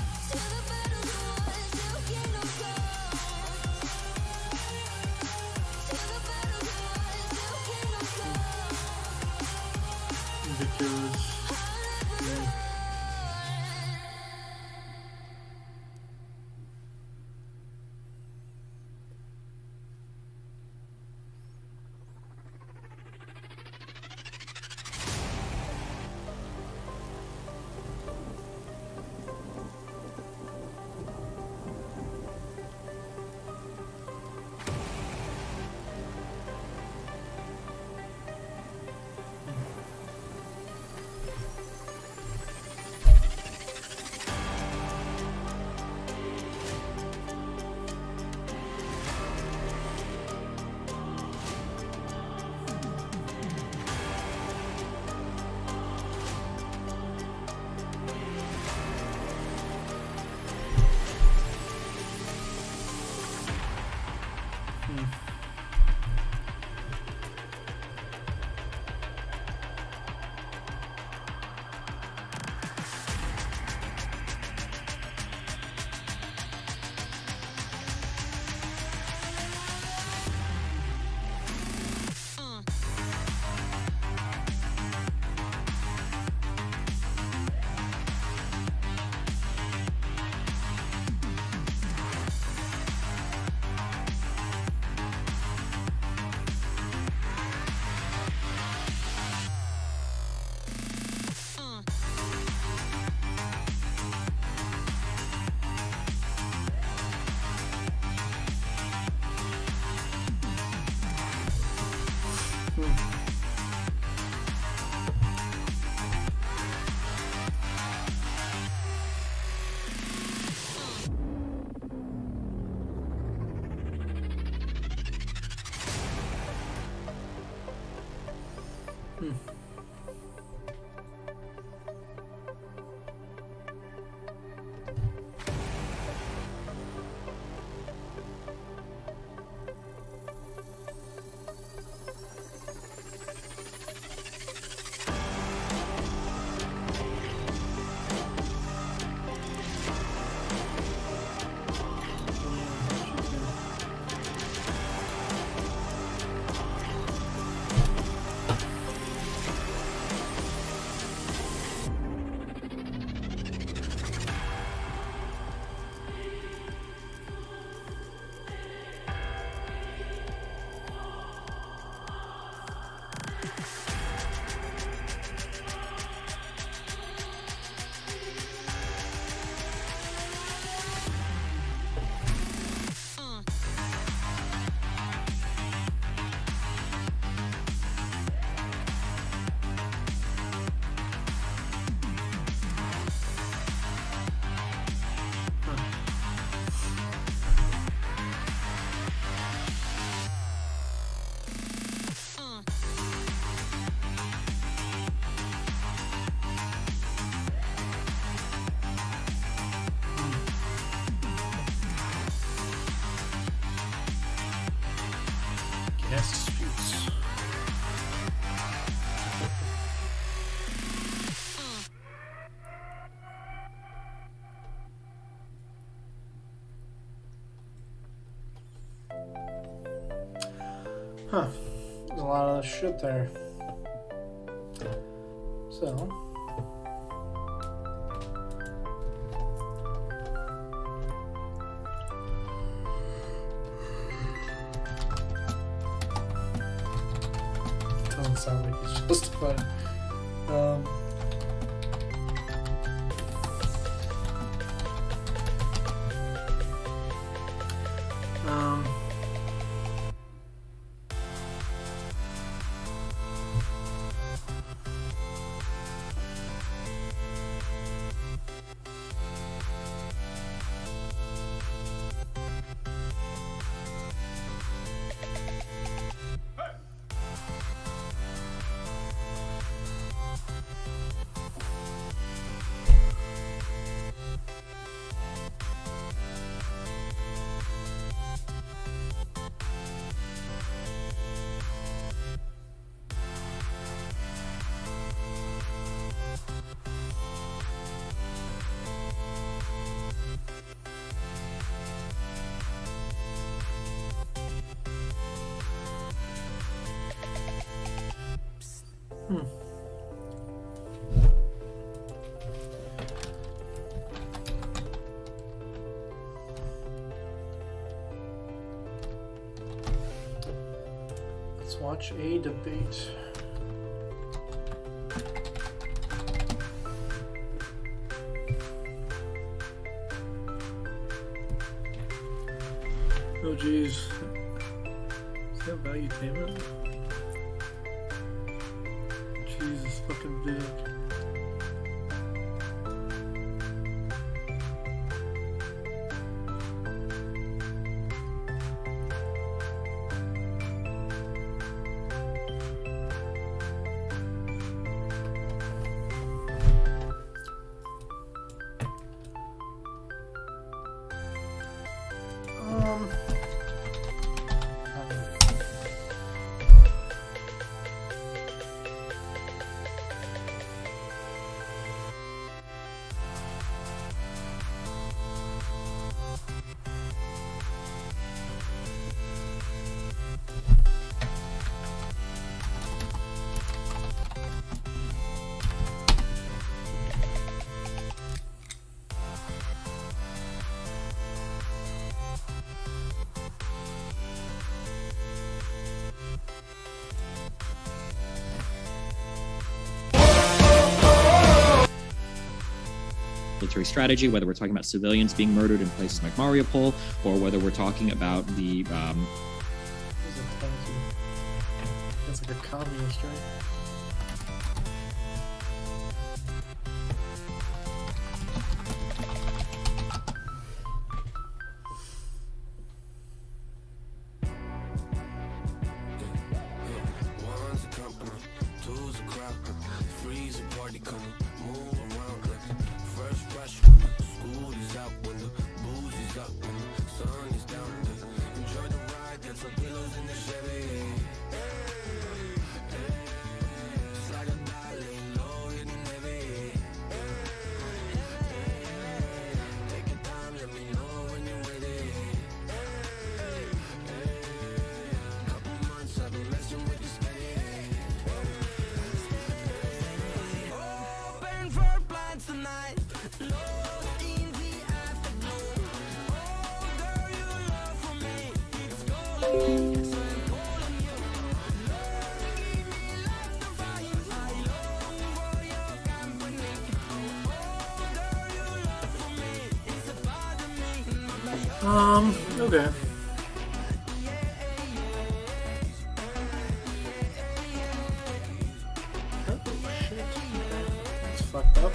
Speaker 1: Ridiculous. Yeah. Gas disputes. Huh. There's a lot of shit there. So. Doesn't sound like he's justified. Watch a debate. Oh geez. Is that value payment? Jesus fucking big.
Speaker 5: military strategy, whether we're talking about civilians being murdered in places like Mariupol, or whether we're talking about the
Speaker 1: That's like a communist, right? Okay. Oh shit. That's fucked up.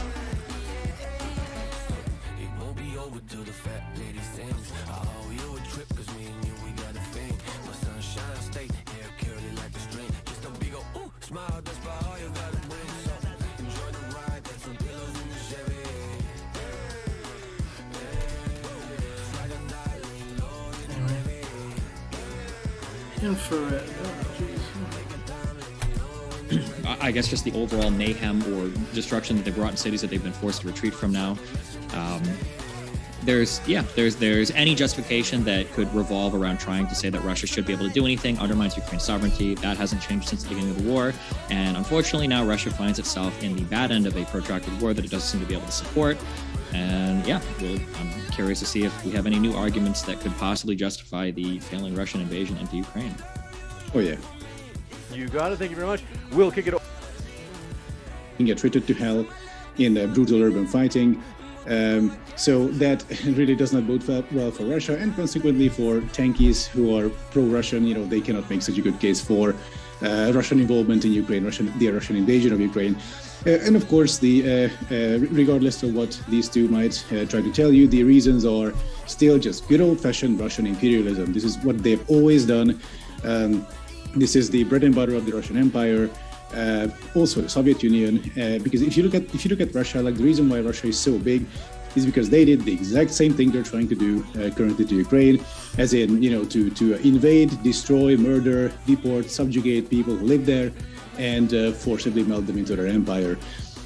Speaker 6: It won't be over till the fat lady sings. Oh, you a trip, cause me and you, we got a thing. My sunshine state, hair curly like a string. Just a big ol' ooh, smile, that's about all you gotta bring. So, enjoy the ride, take some pillows in the Chevy.
Speaker 1: Infrared. Oh, jeez.
Speaker 5: I guess just the overall mayhem or destruction that they brought in cities that they've been forced to retreat from now. There's any justification that could revolve around trying to say that Russia should be able to do anything, undermines Ukraine's sovereignty. That hasn't changed since the beginning of the war. And unfortunately, now Russia finds itself in the bad end of a protracted war that it doesn't seem to be able to support. And yeah, I'm curious to see if we have any new arguments that could possibly justify the failing Russian invasion into Ukraine.
Speaker 7: Oh yeah.
Speaker 8: You got it. Thank you very much. We'll kick it off.
Speaker 7: And get treated to hell in brutal urban fighting. So that really does not bode well for Russia, and consequently for tankies who are pro-Russian. You know, they cannot make such a good case for Russian involvement in Ukraine, the Russian invasion of Ukraine. And of course, regardless of what these two might try to tell you, the reasons are still just good old-fashioned Russian imperialism. This is what they've always done. This is the bread and butter of the Russian Empire. Also the Soviet Union, because if you look at Russia, like the reason why Russia is so big is because they did the exact same thing they're trying to do currently to Ukraine, as in, you know, to invade, destroy, murder, deport, subjugate people who live there, and forcibly melt them into their empire.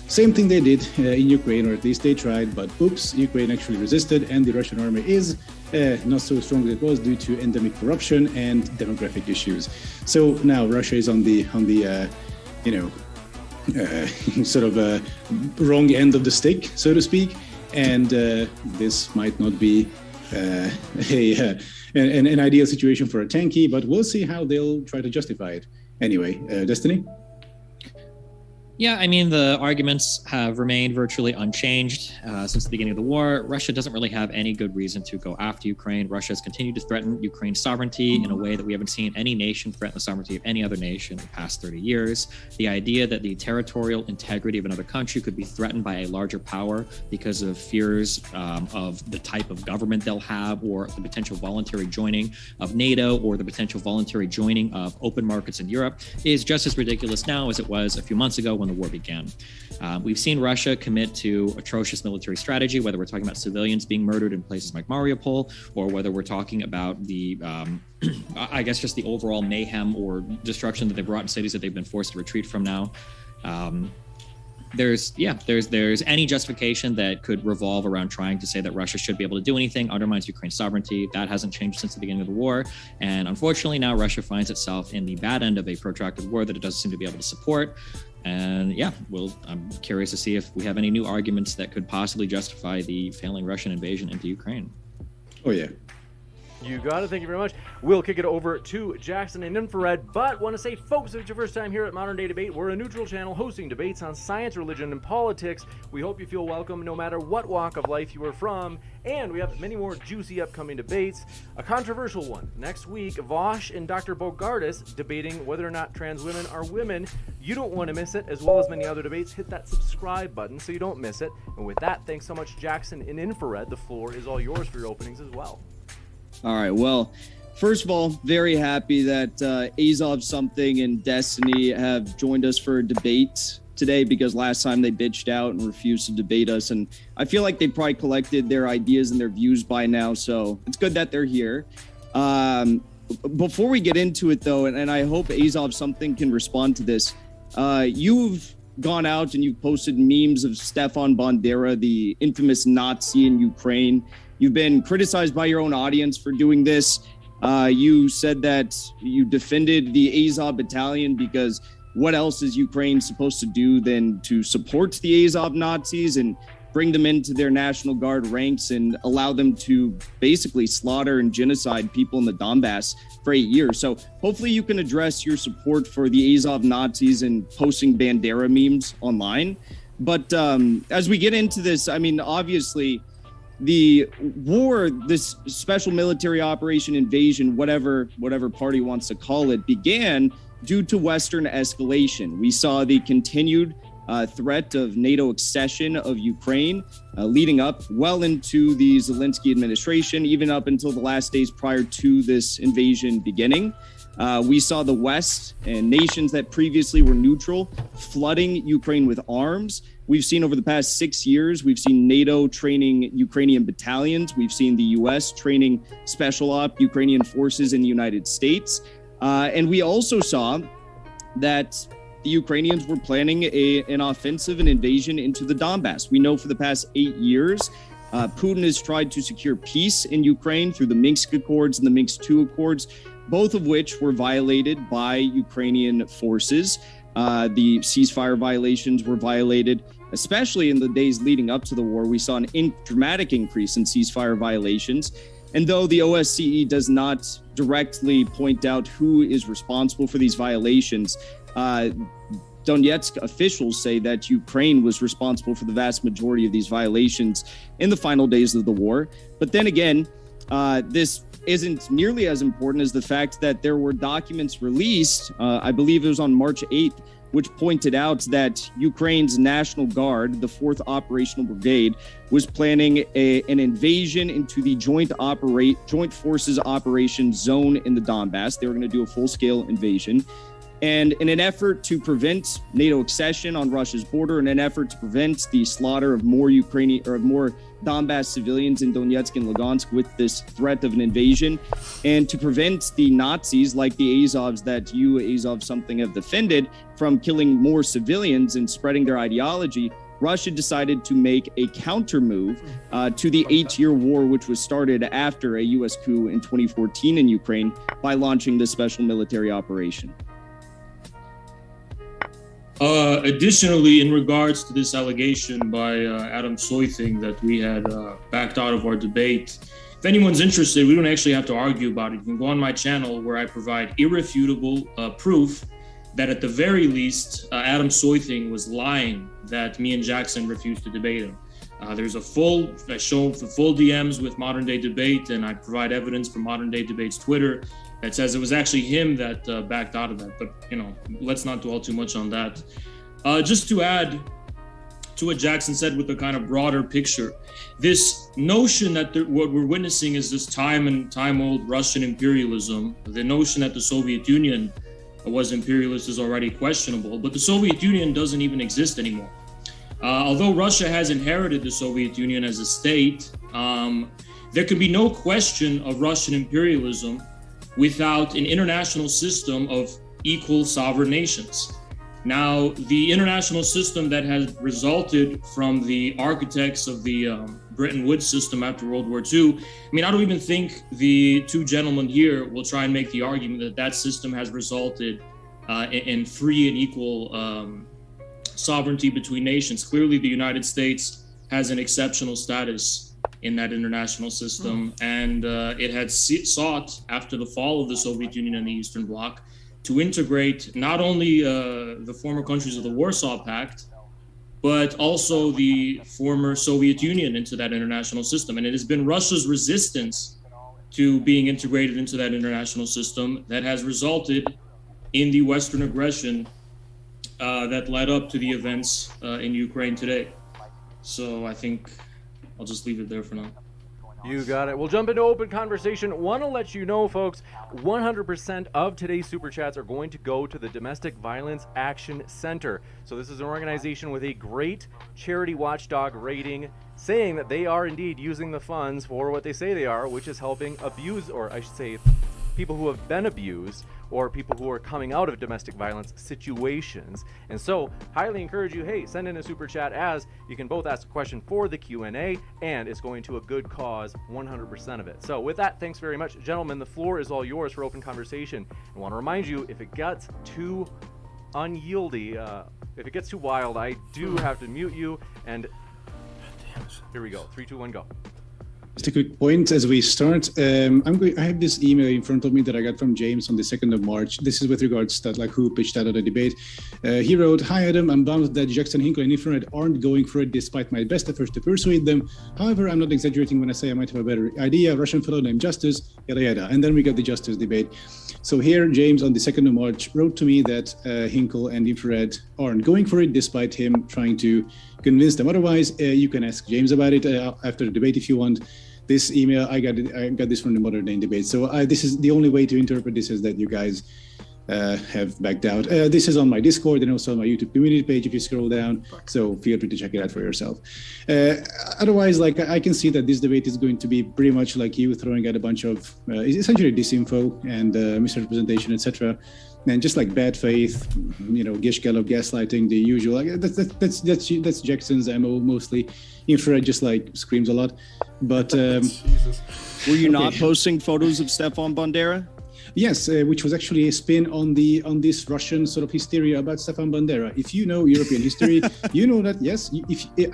Speaker 7: Same thing they did in Ukraine, or at least they tried, but oops, Ukraine actually resisted, and the Russian army is not so strong as it was due to endemic corruption and demographic issues. So now Russia is on the sort of wrong end of the stick, so to speak, and this might not be an ideal situation for a tanky, but we'll see how they'll try to justify it. Anyway, Destiny?
Speaker 5: Yeah, I mean, the arguments have remained virtually unchanged since the beginning of the war. Russia doesn't really have any good reason to go after Ukraine. Russia has continued to threaten Ukraine's sovereignty in a way that we haven't seen any nation threaten the sovereignty of any other nation in the past 30 years. The idea that the territorial integrity of another country could be threatened by a larger power because of fears of the type of government they'll have, or the potential voluntary joining of NATO, or the potential voluntary joining of open markets in Europe is just as ridiculous now as it was a few months ago when the war began. We've seen Russia commit to atrocious military strategy, whether we're talking about civilians being murdered in places like Mariupol, or whether we're talking about the, I guess, just the overall mayhem or destruction that they brought in cities that they've been forced to retreat from now. There's any justification that could revolve around trying to say that Russia should be able to do anything undermines Ukraine's sovereignty. That hasn't changed since the beginning of the war. And unfortunately, now Russia finds itself in the bad end of a protracted war that it doesn't seem to be able to support. And yeah, I'm curious to see if we have any new arguments that could possibly justify the failing Russian invasion into Ukraine.
Speaker 7: Oh, yeah.
Speaker 8: You got it. Thank you very much. We'll kick it over to Jackson and Infrared, but want to say, folks, if it's your first time here at Modern Day Debate, we're a neutral channel hosting debates on science, religion, and politics. We hope you feel welcome no matter what walk of life you are from, and we have many more juicy upcoming debates. A controversial one next week, Vosh and Dr. Bogardus debating whether or not trans women are women. You don't want to miss it, as well as many other debates. Hit that subscribe button so you don't miss it. And with that, thanks so much, Jackson and Infrared. The floor is all yours for your openings as well.
Speaker 9: All right. Well, first of all, very happy that Azov Something and Destiny have joined us for a debate today, because last time they bitched out and refused to debate us. And I feel like they probably collected their ideas and their views by now. So it's good that they're here. Before we get into it, though, and I hope Azov Something can respond to this, you've gone out and you've posted memes of Stefan Bandera, the infamous Nazi in Ukraine. You've been criticized by your own audience for doing this. You said that you defended the Azov battalion because what else is Ukraine supposed to do than to support the Azov Nazis and bring them into their National Guard ranks and allow them to basically slaughter and genocide people in the Donbass for 8 years. So hopefully you can address your support for the Azov Nazis and posting Bandera memes online. But as we get into this, I mean, obviously, the war, this special military operation, invasion, whatever party wants to call it, began due to Western escalation. We saw the continued threat of NATO accession of Ukraine leading up well into the Zelensky administration, even up until the last days prior to this invasion beginning. We saw the West and nations that previously were neutral flooding Ukraine with arms. We've seen over the past 6 years, we've seen NATO training Ukrainian battalions. We've seen the U.S. training special op Ukrainian forces in the United States. And we also saw that the Ukrainians were planning an offensive and invasion into the Donbass. We know for the past 8 years, Putin has tried to secure peace in Ukraine through the Minsk Accords and the Minsk II Accords, both of which were violated by Ukrainian forces. The ceasefire violations were violated, especially in the days leading up to the war. We saw an dramatic increase in ceasefire violations. And though the OSCE does not directly point out who is responsible for these violations, Donetsk officials say that Ukraine was responsible for the vast majority of these violations in the final days of the war. But then again, this isn't nearly as important as the fact that there were documents released, I believe it was on March 8th, which pointed out that Ukraine's National Guard, the 4th Operational Brigade, was planning an invasion into the Joint Forces Operation Zone in the Donbass. They were going to do a full-scale invasion. And in an effort to prevent NATO accession on Russia's border, in an effort to prevent the slaughter of more Donbass civilians in Donetsk and Lugansk with this threat of an invasion, and to prevent the Nazis like the Azovs that you, Azov Something, have defended from killing more civilians and spreading their ideology, Russia decided to make a counter move to the 8-year war, which was started after a U.S. coup in 2014 in Ukraine by launching this special military operation.
Speaker 10: Additionally, in regards to this allegation by Adam Soithing that we had backed out of our debate, if anyone's interested, we don't actually have to argue about it. You can go on my channel where I provide irrefutable proof that at the very least, Adam Soithing was lying that me and Jackson refused to debate him. There's I show the full DMs with Modern Day Debate, and I provide evidence from Modern Day Debate's Twitter that says it was actually him that backed out of that. But, let's not dwell too much on that. Just to add to what Jackson said with the kind of broader picture, this notion that what we're witnessing is this time-old Russian imperialism, the notion that the Soviet Union was imperialist is already questionable, but the Soviet Union doesn't even exist anymore. Although Russia has inherited the Soviet Union as a state, there can be no question of Russian imperialism without an international system of equal sovereign nations. Now, the international system that has resulted from the architects of the Bretton Woods system after World War II, I don't even think the two gentlemen here will try and make the argument that that system has resulted in free and equal sovereignty between nations. Clearly, the United States has an exceptional status in that international system, and it had sought, after the fall of the Soviet Union and the Eastern Bloc, to integrate not only the former countries of the Warsaw Pact, but also the former Soviet Union into that international system. And it has been Russia's resistance to being integrated into that international system that has resulted in the Western aggression that led up to the events in Ukraine today. So I think I'll just leave it there for now.
Speaker 8: You got it. We'll jump into open conversation. Want to let you know, folks, 100% of today's Super Chats are going to go to the Domestic Violence Action Center. So this is an organization with a great charity watchdog rating, saying that they are indeed using the funds for what they say they are, which is helping abuse, or I should say, people who have been abused, or people who are coming out of domestic violence situations. And so, highly encourage you, hey, send in a super chat, as you can both ask a question for the Q&A, and it's going to a good cause, 100% of it. So with that, thanks very much. Gentlemen, the floor is all yours for open conversation. I want to remind you, if it gets too unyieldy, if it gets too wild, I do have to mute you, and here we go. 3, 2, 1, go.
Speaker 7: Just a quick point as we start. I have this email in front of me that I got from James on the 2nd of March. This is with regards to who pitched out of the debate. He wrote, "Hi Adam, I'm bummed that Jackson, Hinkle, and Infrared aren't going for it despite my best efforts to persuade them. However, I'm not exaggerating when I say I might have a better idea. Russian fellow named Justice, yada yada." And then we got the Justice debate. So here, James on the 2nd of March wrote to me that Hinkle and Infrared aren't going for it despite him trying to convince them otherwise. You can ask James about it after the debate if you want. This email, I got this from the Modern Day Debate. So this is the only way to interpret this, is that you guys have backed out. This is on my Discord and also on my YouTube community page if you scroll down. So feel free to check it out for yourself. Otherwise, I can see that this debate is going to be pretty much like you throwing out a bunch of essentially disinfo and misrepresentation, etc. And just like bad faith, Gish Gallop gaslighting, the usual. That's Jackson's MO mostly. Infrared just screams a lot. But were
Speaker 9: you not posting photos of Stefan Bandera?
Speaker 7: Yes, which was actually a spin on this Russian sort of hysteria about Stefan Bandera. If you know European history, you know that yes.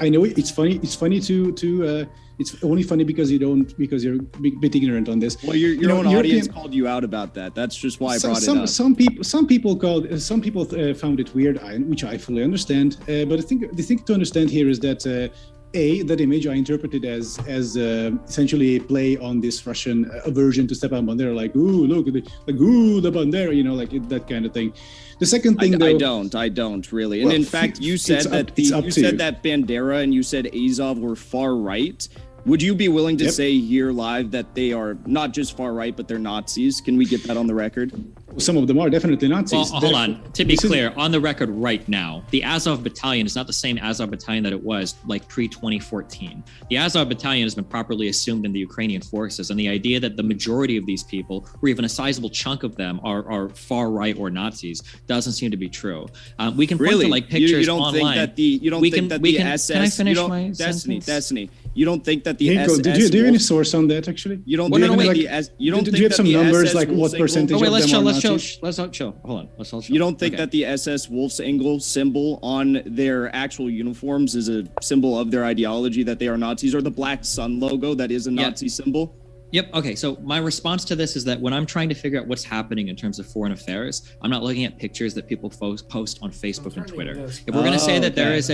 Speaker 7: I know it's funny. It's funny to it's only funny because you're a bit ignorant on this.
Speaker 9: Well, your own audience called you out about that. That's just why I brought it up.
Speaker 7: Some people found it weird, which I fully understand. But I think the thing to understand here is that. That image I interpreted as essentially a play on this Russian aversion to Stepan Bandera, ooh, look, ooh, the Bandera, that kind of thing. The second thing,
Speaker 9: I don't really. And in fact, you said that Bandera and you said Azov were far right. Would you be willing to say here live that they are not just far right, but they're Nazis? Can we get that on the record?
Speaker 7: Some of them are definitely Nazis.
Speaker 5: Well, hold on. To be clear, on the record right now, the Azov battalion is not the same Azov battalion that it was pre-2014. The Azov battalion has been properly assumed in the Ukrainian forces, and the idea that the majority of these people, or even a sizable chunk of them, are far right or Nazis doesn't seem to be true. We can point to pictures
Speaker 9: you don't
Speaker 5: online.
Speaker 9: Think that the SS?
Speaker 5: Can I finish my sentence?
Speaker 9: Destiny. You don't think that the
Speaker 7: Hinkle,
Speaker 9: SS?
Speaker 7: Do you have any source on that actually?
Speaker 9: You don't think that
Speaker 7: do you have some numbers what percentage?
Speaker 5: Let's chill. Hold on. Let's chill.
Speaker 9: You don't think that the SS Wolfsengel symbol on their actual uniforms is a symbol of their ideology, that they are Nazis, or the black sun logo that is a Nazi symbol?
Speaker 5: Yep. Okay. So my response to this is that when I'm trying to figure out what's happening in terms of foreign affairs, I'm not looking at pictures that people post on Facebook and Twitter. If we're going to say that there is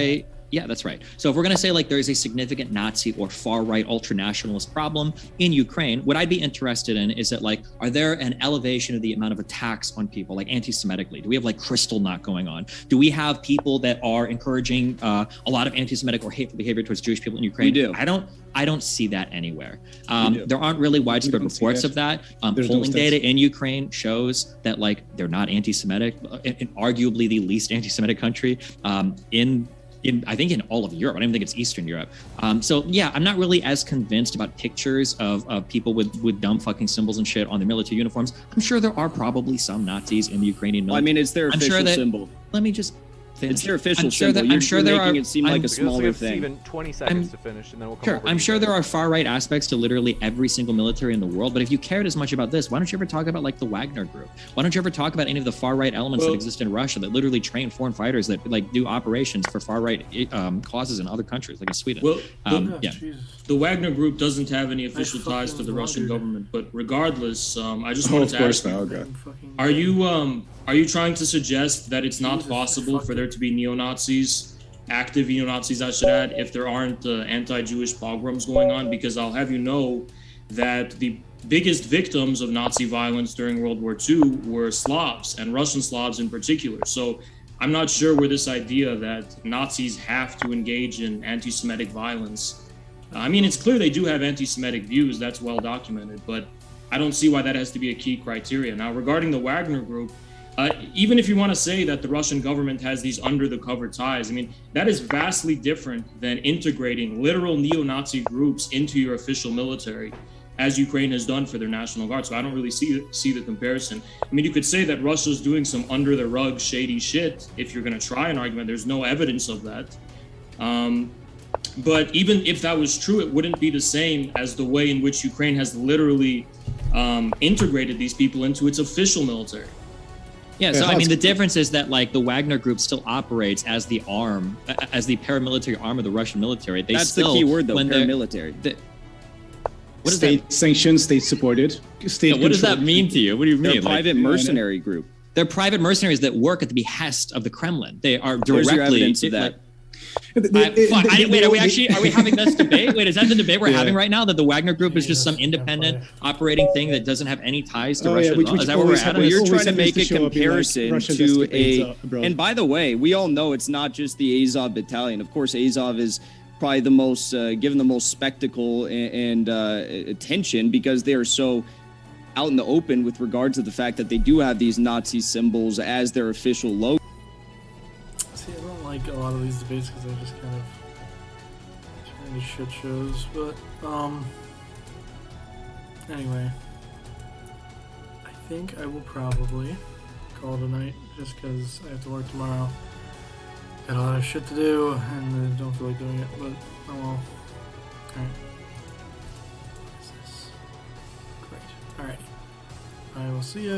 Speaker 5: yeah, that's right. So if we're going to say like there is a significant Nazi or far-right ultranationalist problem in Ukraine, what I'd be interested in is that like, are there an elevation of the amount of attacks on people, like anti-Semitically? Do we have like Kristallnacht going on? Do we have people that are encouraging a lot of anti-Semitic or hateful behavior towards Jewish people in Ukraine?
Speaker 9: We do.
Speaker 5: I don't see that anywhere. There aren't really widespread reports of that. Polling
Speaker 7: no
Speaker 5: data in Ukraine shows that like they're not anti-Semitic, in arguably the least anti-Semitic country in I think in all of Europe. I don't even think it's Eastern Europe. So yeah, I'm not really as convinced about pictures of people with dumb fucking symbols and shit on their military uniforms. I'm sure there are probably some Nazis in the Ukrainian military.
Speaker 9: Well, I mean, it's their official symbol.
Speaker 5: Let me just finish.
Speaker 9: It's their official
Speaker 5: I'm sure
Speaker 9: symbol.
Speaker 5: That, I'm sure
Speaker 9: you're
Speaker 5: there
Speaker 9: making
Speaker 5: are,
Speaker 9: it seem like a
Speaker 8: Let's
Speaker 9: smaller
Speaker 8: give
Speaker 9: thing.
Speaker 8: Steven 20 seconds to finish, and then we'll come
Speaker 5: Sure,
Speaker 8: over to
Speaker 5: I'm
Speaker 8: you
Speaker 5: sure
Speaker 8: guys.
Speaker 5: there are far-right aspects to literally every single military in the world, but if you cared as much about this, why don't you ever talk about like the Wagner Group? Why don't you ever talk about any of the far-right elements that exist in Russia that literally train foreign fighters that like do operations for far-right causes in other countries, like in Sweden?
Speaker 10: Well,
Speaker 5: yeah.
Speaker 10: the Wagner Group doesn't have any official ties to the Russian government, but regardless, I just wanted to ask you, are you trying to suggest that it's not possible for there to be neo-Nazis, active neo-Nazis, I should add, if there aren't anti-Jewish pogroms going on? Because I'll have you know that the biggest victims of Nazi violence during World War II were Slavs, and Russian Slavs in particular. So I'm not sure where this idea that Nazis have to engage in anti-Semitic violence. I mean, it's clear they do have anti-Semitic views, that's well documented, but I don't see why that has to be a key criteria. Now, regarding the Wagner Group, even if you want to say that the Russian government has these under-the-cover ties, I mean, that is vastly different than integrating literal neo-Nazi groups into your official military, as Ukraine has done for their National Guard. So I don't really see the comparison. I mean, you could say that Russia's doing some under-the-rug shady shit if you're going to try an argument. There's no evidence of that. But even if that was true, it wouldn't be the same as the way in which Ukraine has literally integrated these people into its official military.
Speaker 5: Yeah, so I mean, the difference is that like the Wagner Group still operates as the arm, as the paramilitary arm of the Russian military.
Speaker 9: That's the key word, though, paramilitary.
Speaker 5: What is
Speaker 7: state sanctioned, state supported, state.
Speaker 5: What does that mean to you? What do you mean?
Speaker 9: They're a private mercenary group.
Speaker 5: They're private mercenaries that work at the behest of the Kremlin. They are directly.
Speaker 9: Where's your evidence of that?
Speaker 5: Wait, are we having this debate? Wait, is that the debate we're having right now? That the Wagner Group is just some independent operating thing that doesn't have any ties to Russia at all? Is that where we're at?
Speaker 9: Well, you're trying to make a comparison to a. And by the way, we all know it's not just the Azov battalion. Of course, Azov is probably the most given the most spectacle and attention because they are so out in the open with regard to the fact that they do have these Nazi symbols as their official logo.
Speaker 1: See, I don't like a lot of these debates because they just kind of turn into shit shows, but anyway, I think I will probably call it a night just because I have to work tomorrow. Got a lot of shit to do and I don't feel like doing it, but oh well. Alright. What is this? Great. Alright. I will see ya.